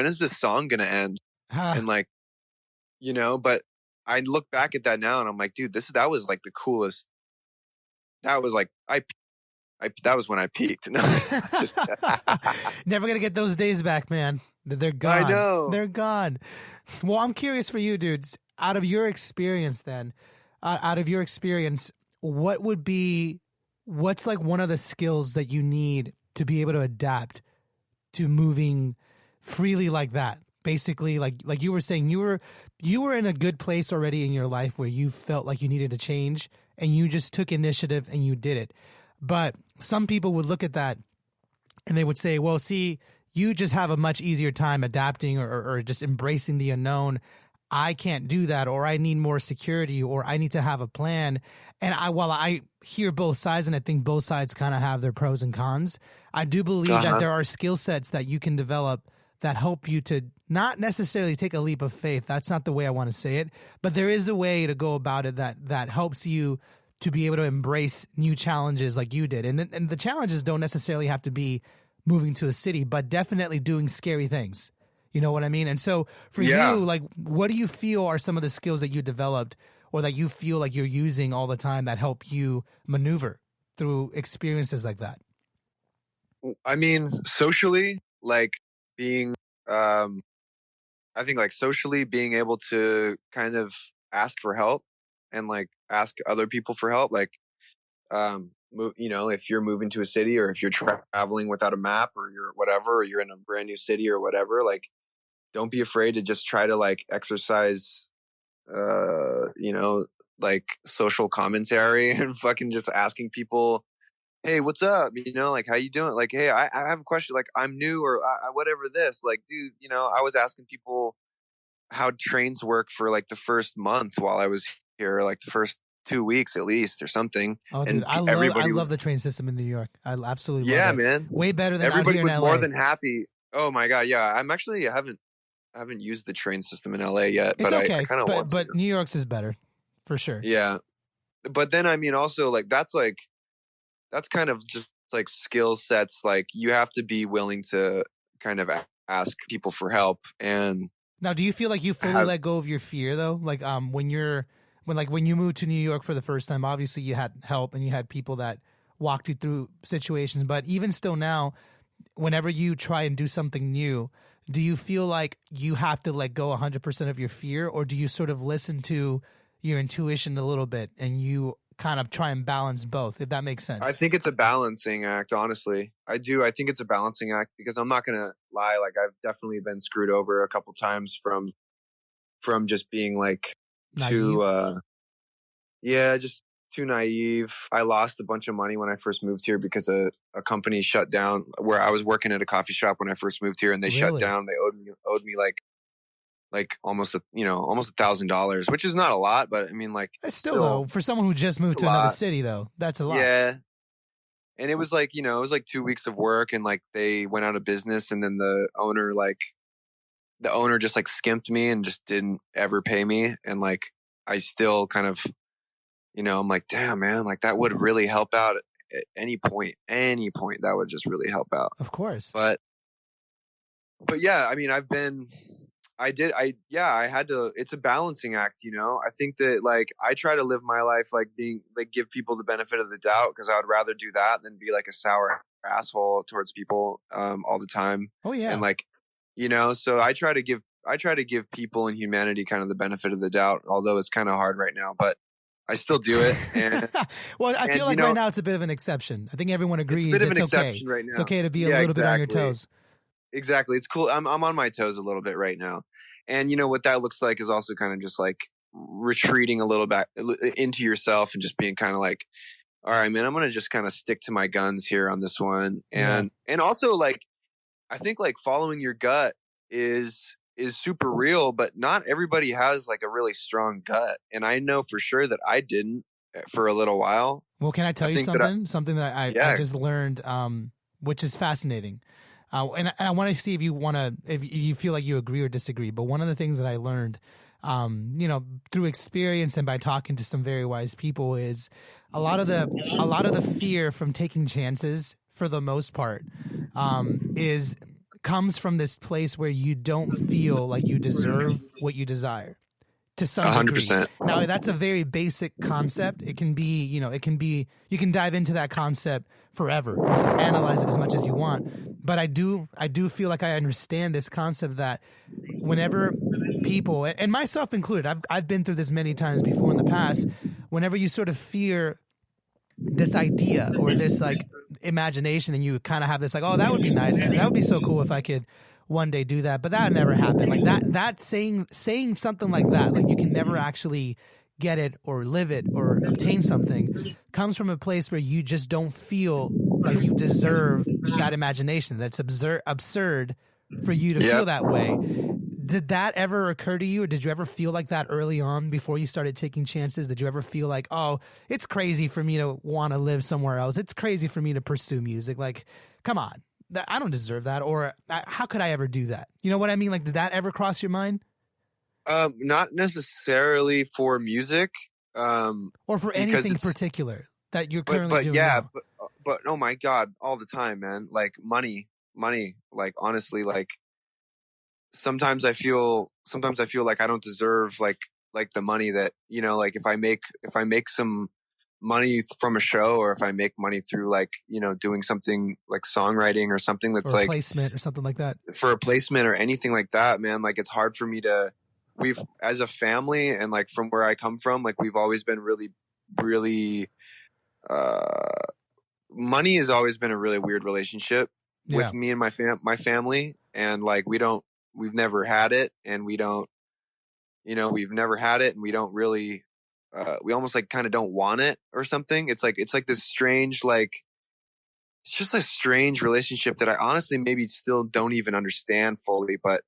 is this song gonna end? And like, but I look back at that now, and I'm like, dude, that was like the coolest. That was like, that was when I peaked. No, Never gonna get those days back, man. They're gone. I know. They're gone. Well, I'm curious for you, dudes. Out of your experience, what's like one of the skills that you need to be able to adapt to moving freely like that? Basically, like you were saying, you were in a good place already in your life where you felt like you needed to change, and you just took initiative and you did it. But some people would look at that and they would say, well, see, you just have a much easier time adapting or just embracing the unknown. I can't do that, or I need more security, or I need to have a plan. And while I hear both sides, and I think both sides kind of have their pros and cons, I do believe that there are skill sets that you can develop that help you to not necessarily take a leap of faith. That's not the way I want to say it, but there is a way to go about it that helps you to be able to embrace new challenges like you did. And the challenges don't necessarily have to be moving to a city, but definitely doing scary things. You know what I mean? And so for you, like, what do you feel are some of the skills that you developed or that you feel like you're using all the time that help you maneuver through experiences like that? I mean, socially, like being, I think like socially being able to kind of ask for help and like ask other people for help. Like, you know, if you're moving to a city or if you're traveling without a map or you're whatever, or you're in a brand new city or whatever, like, don't be afraid to just try to like exercise, you know, like social commentary and fucking just asking people, hey, what's up? You know, like, how you doing? Like, hey, I have a question. Like, I'm new or whatever this. Like, dude, you know, I was asking people how trains work for like the first month while I was here, like the first 2 weeks at least or something. Oh, dude, I love the train system in New York. I absolutely love it. Yeah, man. Way better than everybody out here in LA. More than happy. Oh my God. Yeah. I haven't used the train system in LA yet, but okay. I kind of want to. But New York's is better for sure. Yeah. But then, I mean, also like, that's kind of just like skill sets. Like you have to be willing to kind of ask people for help. And now, do you feel like you fully let go of your fear though? Like, when you moved to New York for the first time, obviously you had help and you had people that walked you through situations, but even still now, whenever you try and do something new, do you feel like you have to let go 100% of your fear, or do you sort of listen to your intuition a little bit and you kind of try and balance both, if that makes sense? I think it's a balancing act, honestly. I do. I think it's a balancing act because I'm not going to lie. Like I've definitely been screwed over a couple times from just being like naive. Just too naive. I lost a bunch of money when I first moved here because a company shut down where I was working at a coffee shop when I first moved here, and they shut down. They owed me like almost $1,000, which is not a lot, but I mean, like, it's still though, for someone who just moved to another city though, that's a lot. Yeah. And it was like, you know, it was like 2 weeks of work and like they went out of business, and then the owner just like skimped me and just didn't ever pay me. And like, I still kind of, you know, I'm like, damn, man, like that would really help out at any point, that would just really help out. Of course. But yeah, I mean, I had to, it's a balancing act, you know. I think that like, I try to live my life like being like, give people the benefit of the doubt, because I would rather do that than be like a sour asshole towards people all the time. Oh yeah. And like, you know, so I try to give people and humanity kind of the benefit of the doubt, although it's kind of hard right now, but I still do it. And well, I feel like right now it's a bit of an exception. I think everyone agrees it's okay. Exception right now. It's okay to be a little bit on your toes. Exactly. It's cool. I'm on my toes a little bit right now. And you know what that looks like is also kind of just like retreating a little back into yourself and just being kind of like, all right, man, I'm going to just kind of stick to my guns here on this one. And also like, I think like following your gut is super real, but not everybody has like a really strong gut. And I know for sure that I didn't for a little while. Well, can I tell you something? Something that I just learned, which is fascinating. And I want to see if you feel like you agree or disagree. But one of the things that I learned, you know, through experience and by talking to some very wise people, is a lot of the fear from taking chances, for the most part, comes from this place where you don't feel like you deserve what you desire. to some degree. 100%. Now that's a very basic concept. It can be, you can dive into that concept forever, analyze it as much as you want. But I do feel like I understand this concept that whenever people, and myself included, I've been through this many times before in the past, whenever you sort of fear this idea or this like imagination and you kind of have this like, oh, that would be nice. That would be so cool if I could one day do that, but that never happened. Like that saying something like that, like you can never actually get it or live it or obtain something, comes from a place where you just don't feel like you deserve that imagination. That's absurd for you to feel that way. Did that ever occur to you, or did you ever feel like that early on before you started taking chances? Did you ever feel like, oh, it's crazy for me to want to live somewhere else? It's crazy for me to pursue music. Like, come on. I don't deserve that, or how could I ever do that? You know what I mean? Like, did that ever cross your mind? Not necessarily for music, or for anything particular that you're currently doing. Yeah, now. but oh my God, all the time, man. Like money. Like honestly, like sometimes I feel like I don't deserve like the money that, you know, like if I make some money from a show, or if I make money through like, you know, doing something like songwriting or something that's or like placement or something like that, for a placement or anything like that, man, like it's hard for me to, we've as a family and like from where I come from, like we've always been really money has always been a really weird relationship with me and my family, and like we've never had it, and we've never had it, and we don't really we almost like kind of don't want it or something. It's like this strange, like, it's just a strange relationship that I honestly maybe still don't even understand fully. But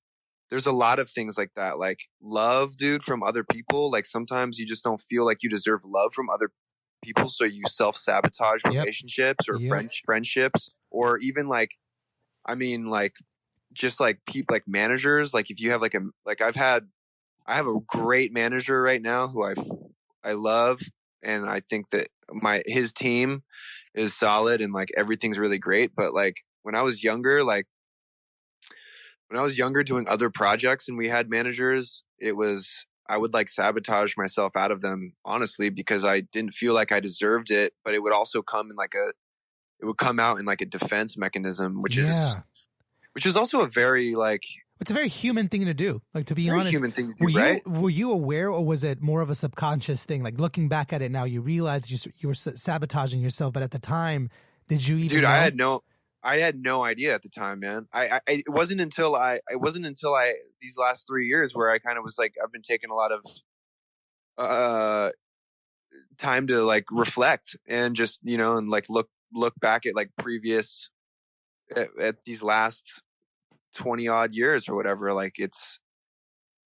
there's a lot of things like that, like love, dude, from other people. Like sometimes you just don't feel like you deserve love from other people, so you self-sabotage relationships or friendships, or even like, I mean, like just like people, like managers. Like if you have I have a great manager right now who I love, and I think that his team is solid and like everything's really great. But like when I was younger doing other projects and we had managers, I would like sabotage myself out of them, honestly, because I didn't feel like I deserved it. But it would also come out in like a defense mechanism, which is also a very like, it's a very human thing to do. Like, to be honest, human thing to do, right? Were you aware, or was it more of a subconscious thing? Like looking back at it now, you realize you were sabotaging yourself, but at the time, did you even? Dude, know? I had no idea at the time, man. It wasn't until these last 3 years where I kind of was like, I've been taking a lot of time to like reflect and just, you know, and like look back at like previous at these last 20 odd years or whatever. Like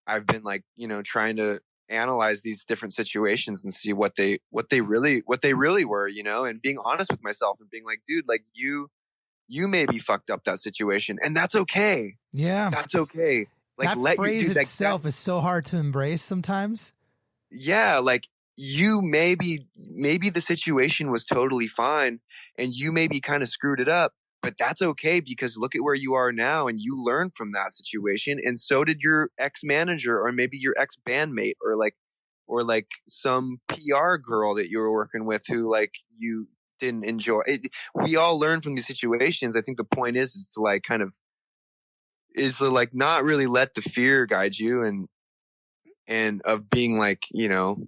I've been like, you know, trying to analyze these different situations and see what they really were, you know, and being honest with myself and being like, dude, like you maybe fucked up that situation, and that's okay. Yeah. That's okay. Like that phrase itself is so hard to embrace sometimes. Yeah. Like maybe the situation was totally fine and you maybe kind of screwed it up, but that's okay, because look at where you are now and you learned from that situation. And so did your ex-manager, or maybe your ex-bandmate, or like some PR girl that you were working with who like you didn't enjoy it. We all learn from these situations. I think the point is to like not really let the fear guide you and of being like, you know,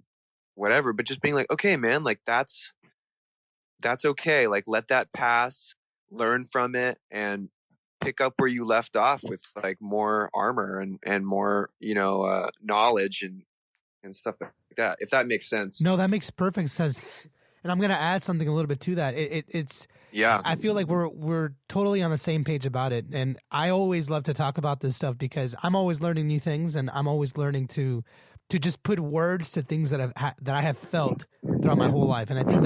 whatever, but just being like, okay, man, like that's okay. Like let that pass, learn from it, and pick up where you left off with like more armor and more, you know, knowledge and stuff like that, if that makes sense. No, that makes perfect sense. And I'm going to add something a little bit to that. It's I feel like we're totally on the same page about it. And I always love to talk about this stuff because I'm always learning new things, and I'm always learning to just put words to things that I have felt throughout my whole life. And I think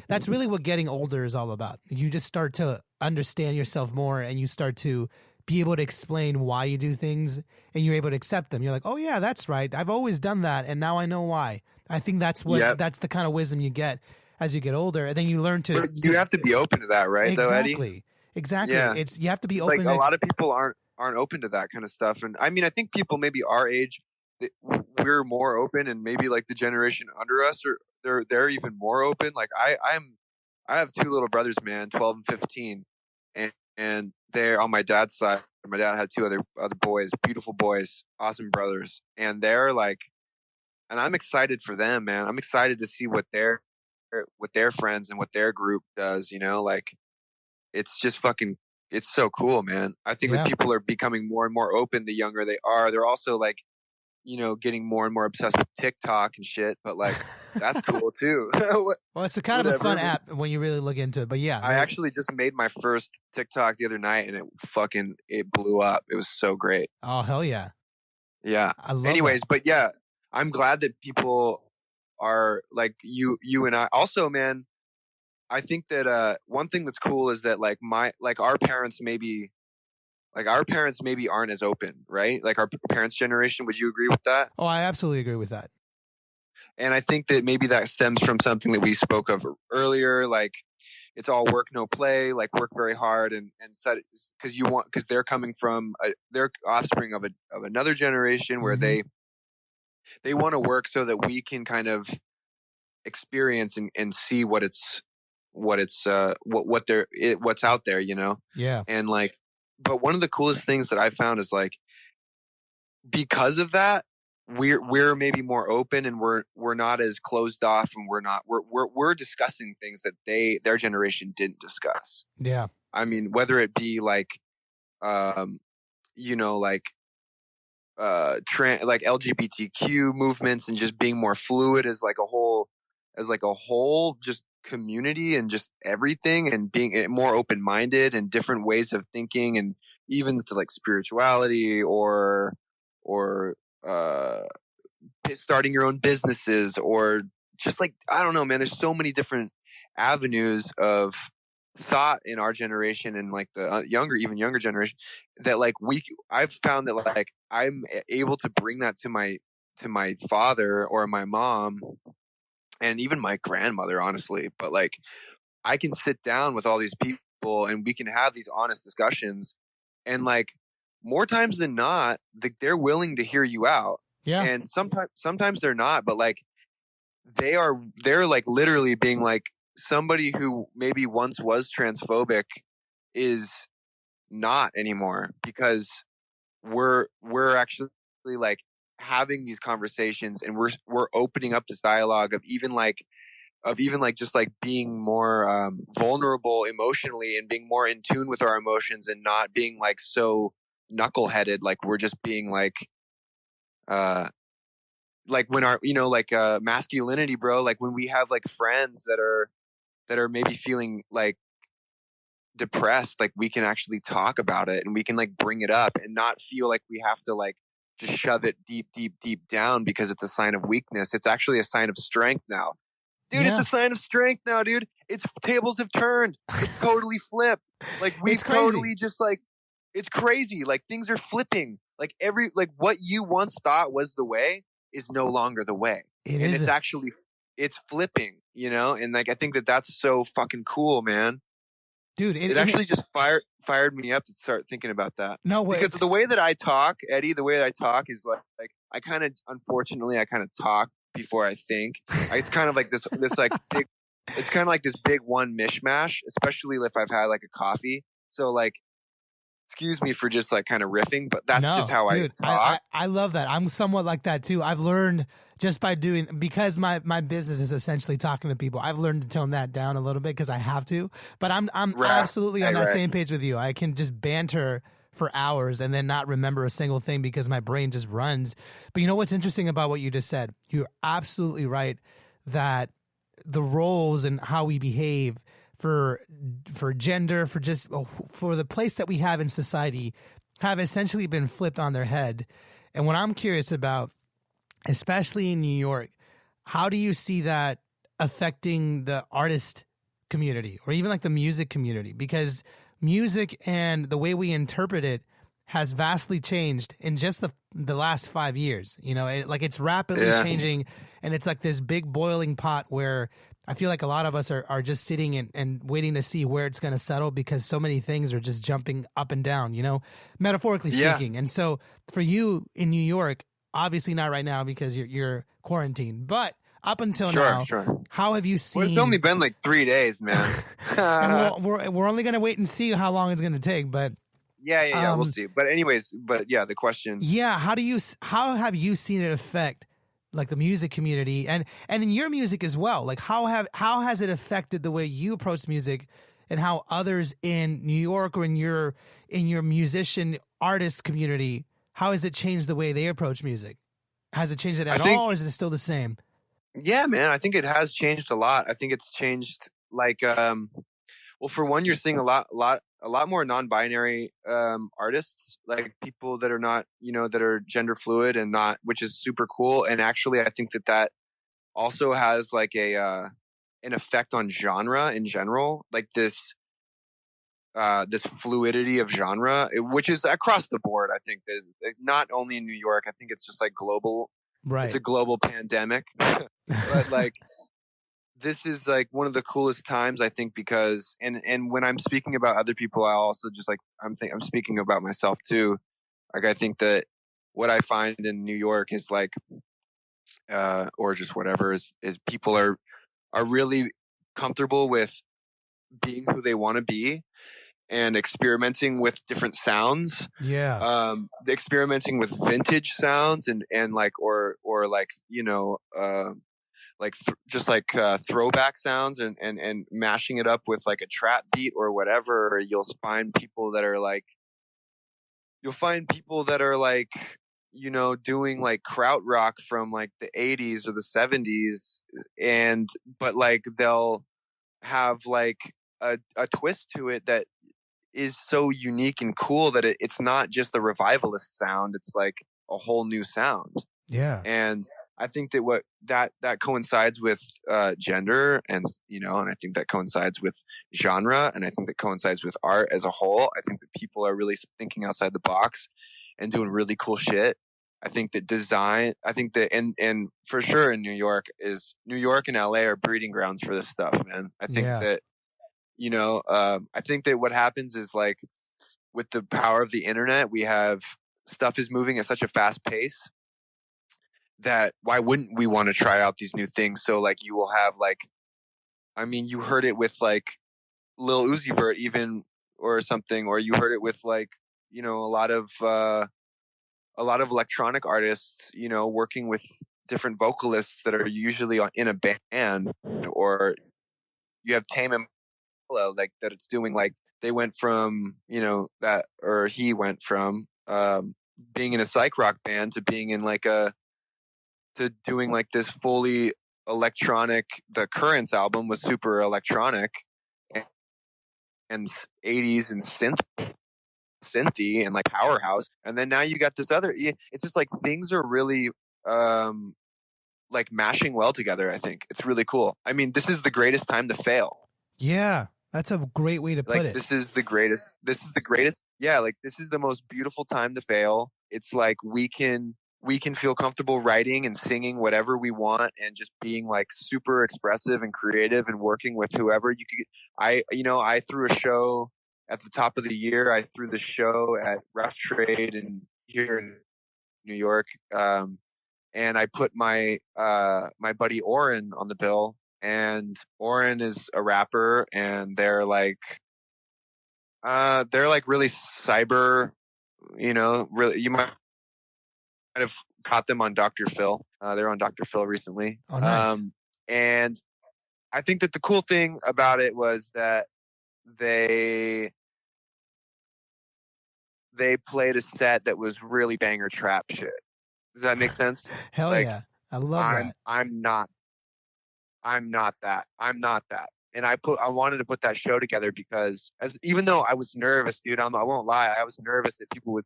that's really what getting older is all about. You just start to understand yourself more, and you start to be able to explain why you do things, and you're able to accept them. You're like, oh yeah, that's right. I've always done that, and now I know why. I think that's that's the kind of wisdom you get as you get older, and then you learn to. You have to be open to that, right? Exactly. Though, Eddie? Exactly. Yeah. You have to be open. Like a lot of people aren't open to that kind of stuff, and I mean, I think people maybe our age, we're more open, and maybe like the generation under us they're even more open. Like I have two little brothers, man, 12 and 15, and they're on my dad's side. My dad had two other boys, beautiful boys, awesome brothers, and they're like, and I'm excited for them, man. I'm excited to see what their friends and what their group does. You know, like it's just fucking, it's so cool, man. I think that people are becoming more and more open the younger they are. They're also like, you know, getting more and more obsessed with TikTok and shit, but like that's cool too. Well, it's a kind of a fun app when you really look into it, but yeah. I actually just made my first TikTok the other night and it blew up. It was so great. Oh, hell yeah. Yeah. I love Anyways, that. But yeah, I'm glad that people are like you and I. Also, man, I think that one thing that's cool is that like our parents maybe aren't as open, right? Like our parents' generation. Would you agree with that? Oh, I absolutely agree with that. And I think that maybe that stems from something that we spoke of earlier, like it's all work, no play, like work very hard and set because they're coming from they're offspring of another generation where they want to work so that we can kind of experience and see what's out there, you know? Yeah. And like, but one of the coolest things that I found is like, because of that, we're maybe more open and we're not as closed off, and we're discussing things that their generation didn't discuss. Yeah. I mean, whether it be like, you know, like like LGBTQ movements and just being more fluid as like a whole just community and just everything, and being more open-minded and different ways of thinking, and even to like spirituality or starting your own businesses, or just like, I don't know, man, there's so many different avenues of thought in our generation and like the even younger generation that like I've found that like I'm able to bring that to my father or my mom and even my grandmother, honestly. But like I can sit down with all these people and we can have these honest discussions, and like more times than not, they're willing to hear you out. Yeah. And sometimes they're not, but like they're like literally being like, somebody who maybe once was transphobic is not anymore, because we're actually like having these conversations, and we're opening up this dialogue of even like just like being more vulnerable emotionally and being more in tune with our emotions, and not being like so knuckleheaded, like we're just being like when our, you know, like masculinity, bro, like when we have like friends that are maybe feeling like depressed, like we can actually talk about it and we can like bring it up and not feel like we have to like just shove it deep down because it's a sign of weakness. It's actually a sign of strength now. Dude, It's a sign of strength now, dude. It's tables have turned. It's totally flipped. Like we've totally just like, it's crazy. Like things are flipping. Like what you once thought was the way is no longer the way. It's flipping, you know? And like, I think that that's so fucking cool, man. Dude, it actually just fired me up to start thinking about that. No way. Because the way that I talk, Eddie, the way that I talk is like I kind of talk before I think. It's kind of like this like big, it's kind of like this big one mishmash, especially if I've had like a coffee. So like, excuse me for just like kind of riffing, but that's just how I talk. I love that. I'm somewhat like that too. I've learned just by doing, because my business is essentially talking to people, I've learned to tone that down a little bit because I have to. But I'm absolutely on that same page with you. I can just banter for hours and then not remember a single thing because my brain just runs. But you know what's interesting about what you just said? You're absolutely right that the roles and how we behave for gender, for the place that we have in society, have essentially been flipped on their head. And what I'm curious about, especially in New York, how do you see that affecting the artist community or even like the music community? Because music and the way we interpret it has vastly changed in just the last 5 years. You know, it's rapidly changing, and it's like this big boiling pot where I feel like a lot of us are just sitting and waiting to see where it's going to settle, because so many things are just jumping up and down, you know, metaphorically speaking. And so for you in New York, obviously not right now because you're quarantined, but up until Sure, now, sure. how have you seen? Well, it's only been like 3 days, man. And we're only gonna wait and see how long it's gonna take. But yeah, we'll see. But anyways, the question. yeah, how have you seen it affect like the music community and in your music as well? Like how has it affected the way you approach music and how others in New York or in your musician artist community, how has it changed the way they approach music? Has it changed it at all, or is it still the same? Yeah, man, I think it has changed a lot. I think it's changed like well, for one, you're seeing a lot more non-binary artists, like people that are not, that are gender fluid and not, which is super cool. And actually, I think that also has like an effect on genre in general, like this fluidity of genre, which is across the board. I think that not only in New York, I think it's just like global. Right. It's a global pandemic, but like this is like one of the coolest times, I think, because and when I'm speaking about other people, I also just like I'm speaking about myself too. Like I think that what I find in New York is like or just whatever is people are really comfortable with being who they want to be and experimenting with different sounds. Yeah. Experimenting with vintage sounds and like or like just like throwback sounds and mashing it up with like a trap beat or whatever. Or you'll find people that are like doing like krautrock from like the 80s or the 70s, but like they'll have like a twist to it that is so unique and cool that it's not just the revivalist sound. It's like a whole new sound. Yeah. And I think that that coincides with gender, and and I think that coincides with genre, and I think that coincides with art as a whole. I think that people are really thinking outside the box and doing really cool shit. I think that and for sure in New York and LA are breeding grounds for this stuff, man. I think that I think that what happens is like with the power of the internet, we have stuff is moving at such a fast pace that why wouldn't we want to try out these new things? So like you will have like, I mean, you heard it with like Lil Uzi Vert even or something, or you heard it with like, a lot of electronic artists, working with different vocalists that are usually in a band, or you have Tame Impala, like that it's doing like they went from, he went from being in a psych rock band to being in like to doing like this fully electronic. The Currents album was super electronic and 80s and synthy and like powerhouse. And then now you got this other. It's just like things are really like mashing well together. I think it's really cool. I mean, this is the greatest time to fail. Yeah, that's a great way to put it. This is the greatest. Yeah, like this is the most beautiful time to fail. It's like we can feel comfortable writing and singing whatever we want and just being like super expressive and creative and working with whoever you could. I threw a show at the top of the year. I threw the show at Rough Trade here in New York. And I put my buddy Oren on the bill, and Oren is a rapper, and they're like really cyber, really, you might have caught them on Dr. Phil. They're on Dr. Phil recently. Oh, nice. And I think that the cool thing about it was that they played a set that was really banger trap shit. Does that make sense? Hell like, yeah. I love that. I'm not that. And I wanted to put that show together because even though I was nervous, dude, I won't lie. I was nervous that people would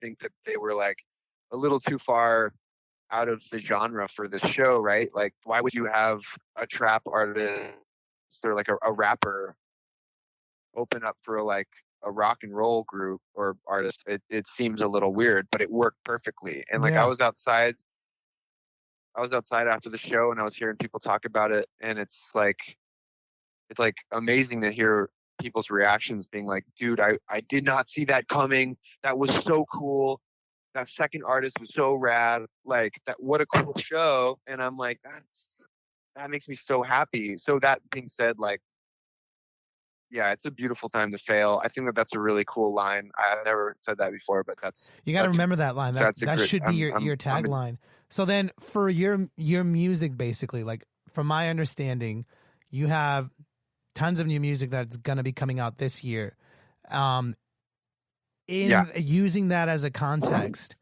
think that they were like a little too far out of the genre for this show, right? Like, why would you have a trap artist or like a rapper open up for like a rock and roll group or artist? It seems a little weird, but it worked perfectly. And like, yeah. I was outside after the show and I was hearing people talk about it, and it's like amazing to hear people's reactions being like, dude, I did not see that coming. That was so cool. that second artist was so rad. Like that, what a cool show. And I'm like, that makes me so happy. So that being said, like, yeah, it's a beautiful time to fail. I think that's a really cool line. I've never said that before, but you got to remember that line. That should be your tagline. So then for your music, basically, like from my understanding, you have tons of new music that's going to be coming out this year. Using that as a context,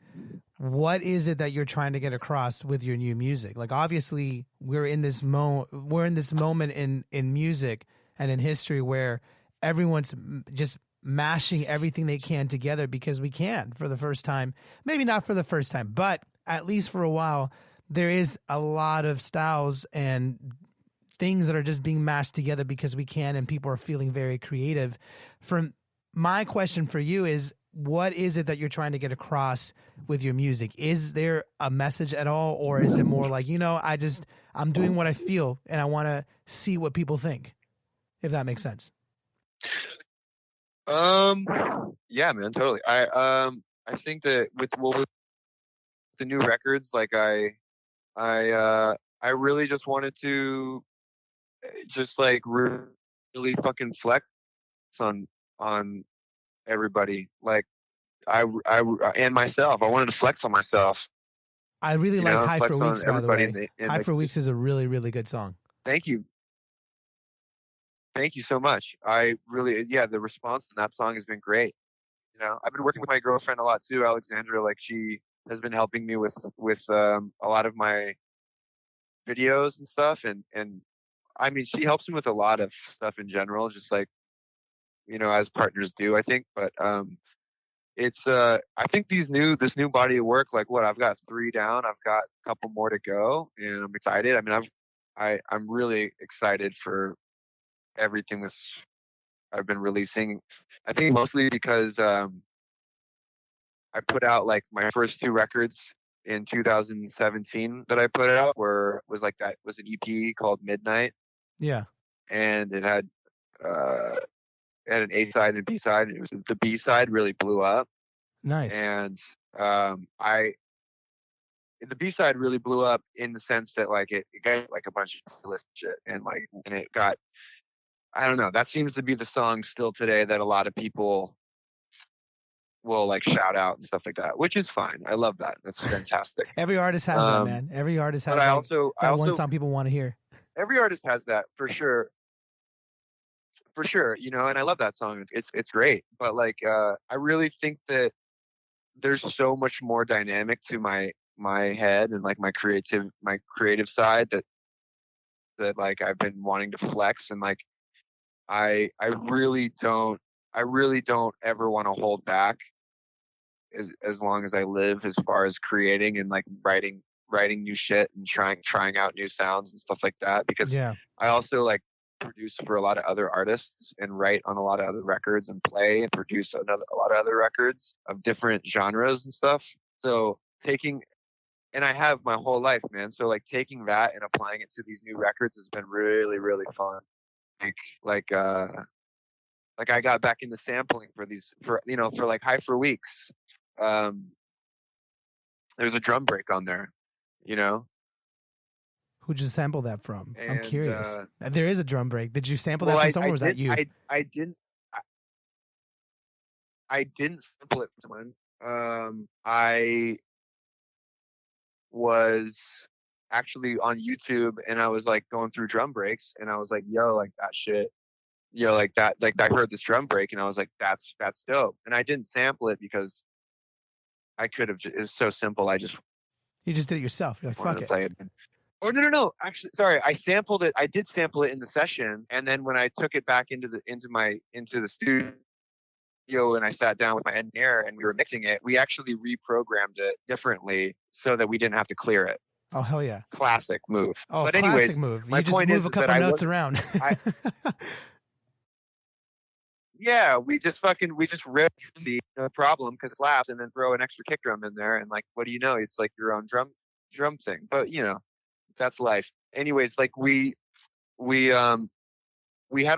what is it that you're trying to get across with your new music? Like, obviously we're in this moment in music and in history where everyone's just mashing everything they can together because we can for the first time. Maybe not for the first time, but at least for a while, there is a lot of styles and things that are just being mashed together because we can, and people are feeling very creative. From my question for you is, what is it that you're trying to get across with your music? Is there a message at all, or is it more like, I'm doing what I feel and I want to see what people think? If that makes sense. Yeah, man, totally. I think that with the new records, like I really just wanted to just like really fucking flex on everybody. Like I and myself. I wanted to flex on myself. I really like High for Weeks, by the way. High for Weeks is a really, really good song. Thank you. Thank you so much. I really, the response to that song has been great. I've been working with my girlfriend a lot too, Alexandra. Like, she has been helping me with a lot of my videos and stuff. And I mean, she helps me with a lot of stuff in general, just like, as partners do, I think. But it's I think this new body of work, like I've got 3 down, I've got a couple more to go, and I'm excited. I mean, I'm really excited for everything I've been releasing. I think mostly because I put out like my first 2 records in 2017 that I put out was an EP called Midnight. Yeah. And it had an A side and a B side, and the B side really blew up. Nice. And the B side really blew up in the sense that like it got like a bunch of list shit, and it got, I don't know, that seems to be the song still today that a lot of people will like shout out and stuff like that, which is fine. I love that. That's fantastic. Every artist has that, man. Every artist has one song people want to hear. Every artist has that for sure. For sure, and I love that song. It's great. But like I really think that there's so much more dynamic to my head and like my creative side that like I've been wanting to flex, and like I really don't ever want to hold back as long as I live, as far as creating and like writing new shit and trying out new sounds and stuff like that, because I also like produce for a lot of other artists and write on a lot of other records and play and produce a lot of other records of different genres and stuff. So and I have my whole life, man. So like taking that and applying it to these new records has been really, really fun. Like I got back into sampling for like High for Weeks. There's a drum break on there, Who'd you sample that from? I'm curious. There is a drum break. Did you sample that from somewhere, or was that you? I didn't sample it from someone. I was actually on YouTube, and I was like going through drum breaks, and I was like, yo, like that shit. Like that, like I heard this drum break, and I was like, that's dope. And I didn't sample it because I could have. It was so simple. You just did it yourself. You're like, fuck it. Play it. Oh no! Actually, sorry. I sampled it. I did sample it in the session, and then when I took it back into the studio, and I sat down with my engineer and we were mixing it, we actually reprogrammed it differently so that we didn't have to clear it. Oh hell yeah! Classic move. Oh, but classic anyways, move. You just move a couple notes around. Yeah, we just rip the problem because it laughs, and then throw an extra kick drum in there, and like, what do you know? It's like your own drum thing. But that's life. Anyways, like we had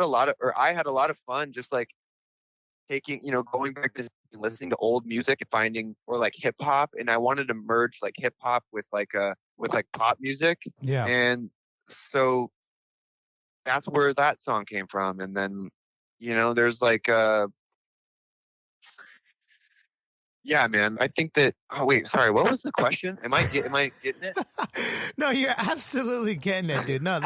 a lot of, or I had a lot of fun just like taking, going back to listening to old music and finding, or like hip hop, and I wanted to merge like hip hop with like pop music. Yeah. And so that's where that song came from. And then, there's like yeah, man. I think that. Oh wait, sorry. What was the question? Am I getting it? No, you're absolutely getting it, dude. No,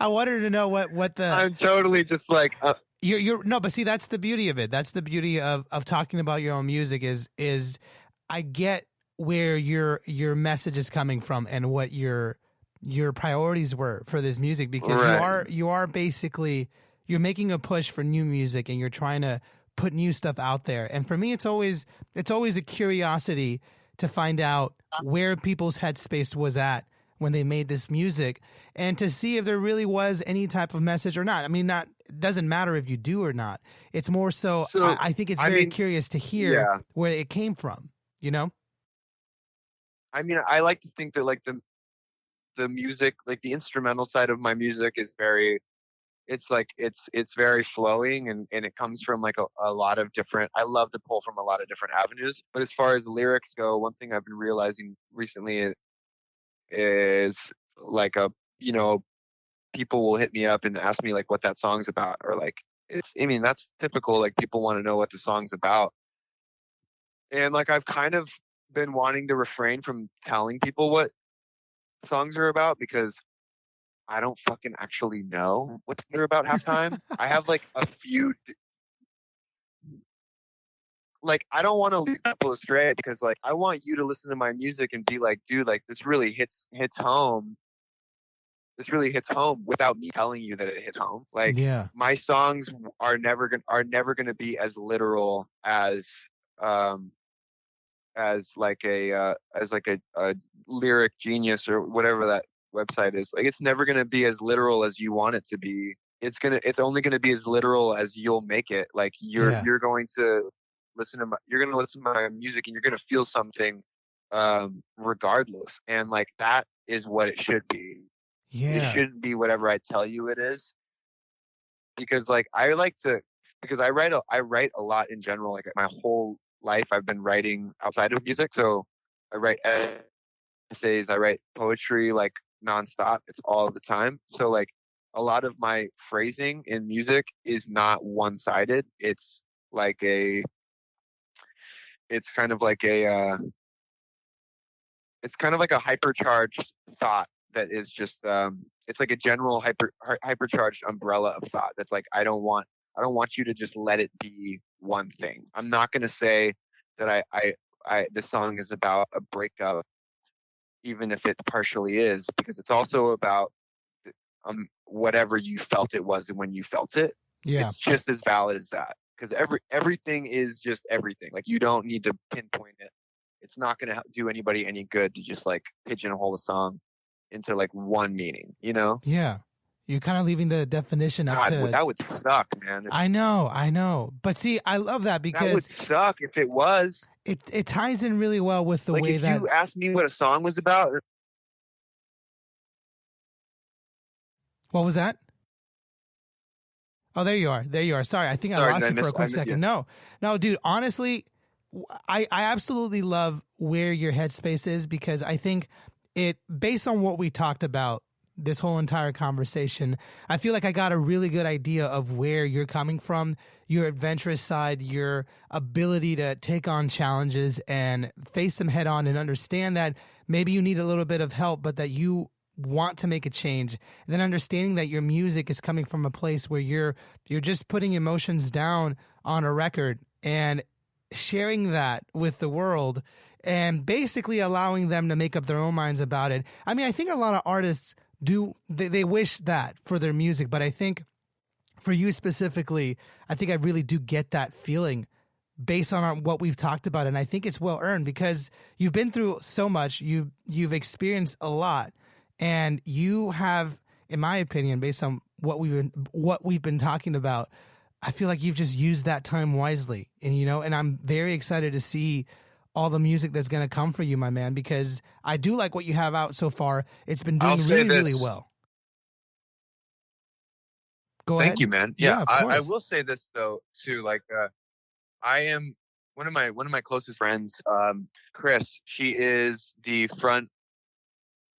I wanted to know what the. I'm totally just like. You're no, but see, that's the beauty of it. That's the beauty of talking about your own music is I get where your message is coming from and what your priorities were for this music, because Right. you are basically, you're making a push for new music and you're trying to put new stuff out there. And for me, it's always a curiosity to find out where people's headspace was at when they made this music, and to see if there really was any type of message or not. I mean, it doesn't matter if you do or not. It's more so, I think it's very curious to hear where it came from, you know? I mean, I like to think that like the music, like the instrumental side of my music is very, it's like, it's very flowing, and it comes from like a lot of different, I love to pull from a lot of different avenues. But as far as the lyrics go, one thing I've been realizing recently is like people will hit me up and ask me like what that song's about, or like, I mean, that's typical. Like, people want to know what the song's about. And like, I've kind of been wanting to refrain from telling people what songs are about, because I don't fucking actually know what they're about half time. I have like a few, like, I don't want to lead people astray, because like, I want you to listen to my music and be like, dude, like this really hits home. This really hits home, without me telling you that it hits home. Like, Yeah. my songs are never gonna be as literal as like a lyric genius or whatever that website is. Like, it's never gonna be as literal as you want it to be. It's only gonna be as literal as you'll make it. Like, you're going to listen to my music, and you're gonna feel something regardless. And like, that is what it should be. Yeah. It shouldn't be whatever I tell you it is. Because like, I write a lot in general. Like, my whole life I've been writing outside of music. So I write essays, I write poetry like nonstop. It's all the time. So like, a lot of my phrasing in music is not one-sided. It's kind of like a hypercharged thought that is just it's like a general hypercharged umbrella of thought that's like, I don't want you to just let it be one thing. I'm not going to say that the song is about a breakup, even if it partially is, because it's also about whatever you felt it was when you felt it. Yeah. It's just as valid as that, because everything is just everything. Like, you don't need to pinpoint it. It's not going to do anybody any good to just like pigeonhole a song into like one meaning, you know? Yeah. You're kind of leaving the definition up to... that would suck, man. I know. But see, I love that, because... That would suck if it was. It ties in really well with the like, way that... If you asked me what a song was about... What was that? Oh, there you are. Sorry, I think I lost you for a quick second. No, dude, honestly, I absolutely love where your headspace is, because I think based on what we talked about this whole entire conversation, I feel like I got a really good idea of where you're coming from, your adventurous side, your ability to take on challenges and face them head on, and understand that maybe you need a little bit of help, but that you want to make a change. And then understanding that your music is coming from a place where you're just putting emotions down on a record and sharing that with the world, and basically allowing them to make up their own minds about it. I mean, I think a lot of artists they wish that for their music, but I think for you specifically, I think I really do get that feeling based on what we've talked about. And I think it's well earned, because you've been through so much, you've experienced a lot, and you have, in my opinion, based on what we've been talking about, I feel like you've just used that time wisely. And I'm very excited to see all the music that's going to come for you, my man, because I do like what you have out so far. It's been doing really, really well. Go ahead. Thank you, man. Yeah, I will say this though, too. Like, I am one of my closest friends, Chris. She is the front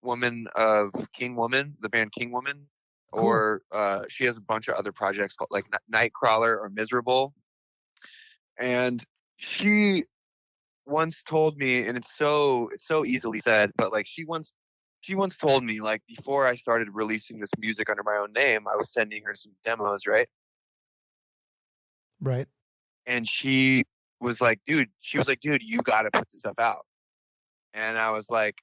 woman of King Woman, the band King Woman, Cool. or she has a bunch of other projects called like Nightcrawler or Miserable. And she once told me, and it's so easily said, but like she once told me, like, before I started releasing this music under my own name, I was sending her some demos, right? Right. And she was like, dude, you got to put this stuff out. And I was like,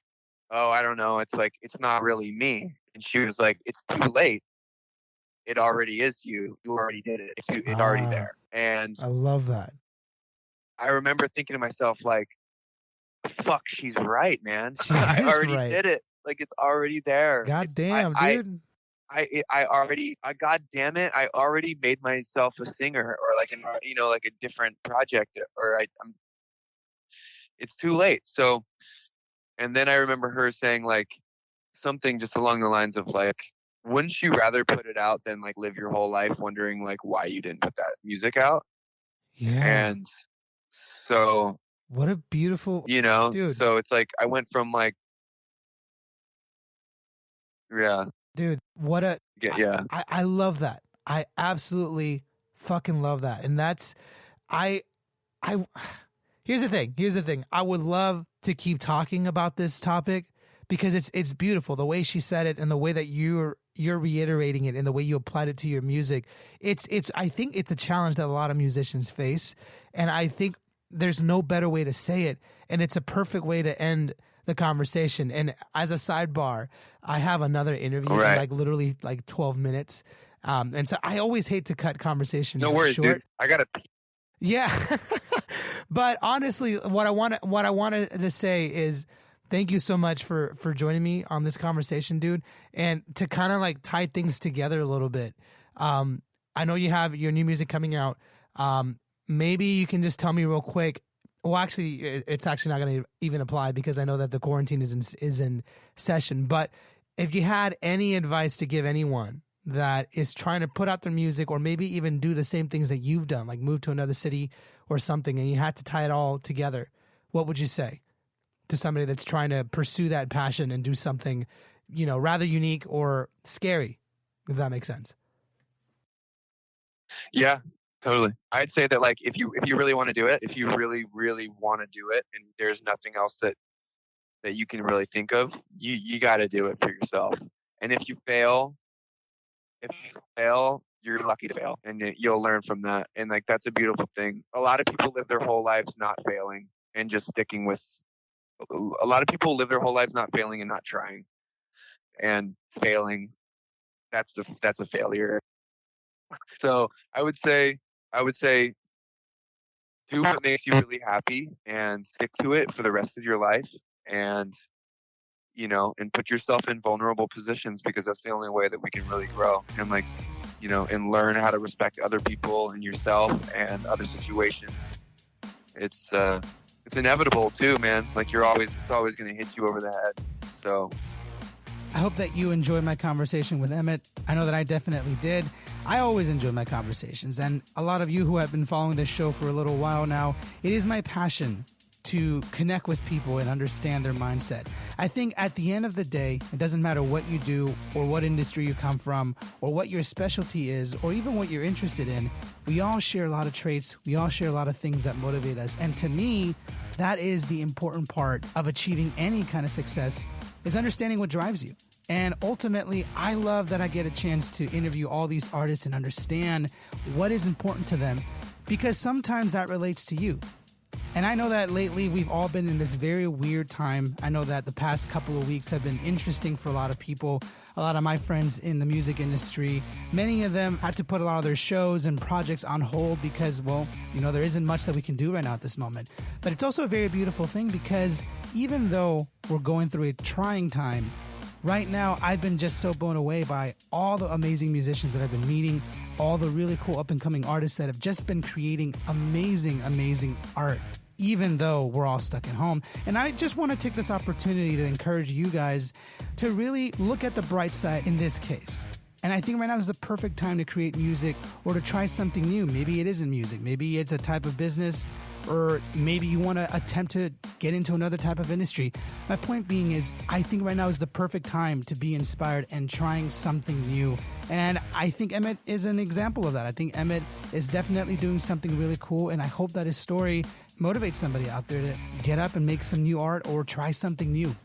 oh, I don't know. It's like, it's not really me. And she was like, it's too late. It already is you. You already did it. It's already there. And I love that. I remember thinking to myself, like, fuck, she's right, man. She I is already right. did it. Like, it's already there. God damn, dude. God damn it, I already made myself a singer, or like like a different project, or it's too late. So, and then I remember her saying like something just along the lines of like, wouldn't you rather put it out than like live your whole life wondering like why you didn't put that music out? Yeah. And so, what a beautiful, dude. So it's like I went from like, yeah. Dude, what a, yeah. I love that. I absolutely fucking love that. And that's, here's the thing. I would love to keep talking about this topic because it's beautiful. The way she said it and the way that you're reiterating it and the way you applied it to your music. I think it's a challenge that a lot of musicians face. And I think there's no better way to say it. And it's a perfect way to end the conversation. And as a sidebar, I have another interview in like literally like 12 minutes. And so I always hate to cut conversations short. No worries, dude. I gotta pee. Yeah. But honestly, what I wanted to say is thank you so much for joining me on this conversation, dude. And to kind of like tie things together a little bit. I know you have your new music coming out. Maybe you can just tell me real quick. Well, actually, it's actually not going to even apply because I know that the quarantine is in session. But if you had any advice to give anyone that is trying to put out their music or maybe even do the same things that you've done, like move to another city or something, and you had to tie it all together, what would you say to somebody that's trying to pursue that passion and do something, rather unique or scary, if that makes sense? Yeah. Totally. I'd say that like if you really want to do it, if you really, really want to do it and there's nothing else that you can really think of, you got to do it for yourself. And if you fail, you're lucky to fail and you'll learn from that. And like, that's a beautiful thing. A lot of people live their whole lives not failing and just sticking with, a lot of people live their whole lives not failing and not trying, and failing. That's a failure. So I would say, do what makes you really happy and stick to it for the rest of your life, and and put yourself in vulnerable positions because that's the only way that we can really grow and like, and learn how to respect other people and yourself and other situations. It's inevitable too, man. Like it's always going to hit you over the head. So I hope that you enjoyed my conversation with Emmett. I know that I definitely did. I always enjoy my conversations, and a lot of you who have been following this show for a little while now, it is my passion to connect with people and understand their mindset. I think at the end of the day, it doesn't matter what you do or what industry you come from or what your specialty is or even what you're interested in. We all share a lot of traits. We all share a lot of things that motivate us. And to me, that is the important part of achieving any kind of success, is understanding what drives you. And ultimately, I love that I get a chance to interview all these artists and understand what is important to them, because sometimes that relates to you. And I know that lately we've all been in this very weird time. I know that the past couple of weeks have been interesting for a lot of people. A lot of my friends in the music industry, many of them had to put a lot of their shows and projects on hold because, well, there isn't much that we can do right now at this moment. But it's also a very beautiful thing because even though we're going through a trying time, right now, I've been just so blown away by all the amazing musicians that I've been meeting, all the really cool up-and-coming artists that have just been creating amazing, amazing art, even though we're all stuck at home. And I just want to take this opportunity to encourage you guys to really look at the bright side in this case. And I think right now is the perfect time to create music or to try something new. Maybe it isn't music. Maybe it's a type of business, or maybe you want to attempt to get into another type of industry. My point being is, I think right now is the perfect time to be inspired and trying something new. And I think Emmett is an example of that. I think Emmett is definitely doing something really cool, and I hope that his story motivates somebody out there to get up and make some new art or try something new.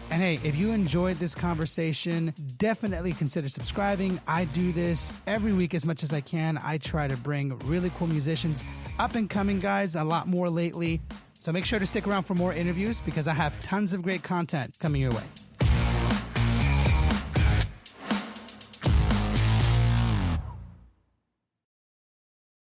And hey, if you enjoyed this conversation, definitely consider subscribing. I do this every week as much as I can. I try to bring really cool musicians, up and coming guys, a lot more lately. So make sure to stick around for more interviews because I have tons of great content coming your way.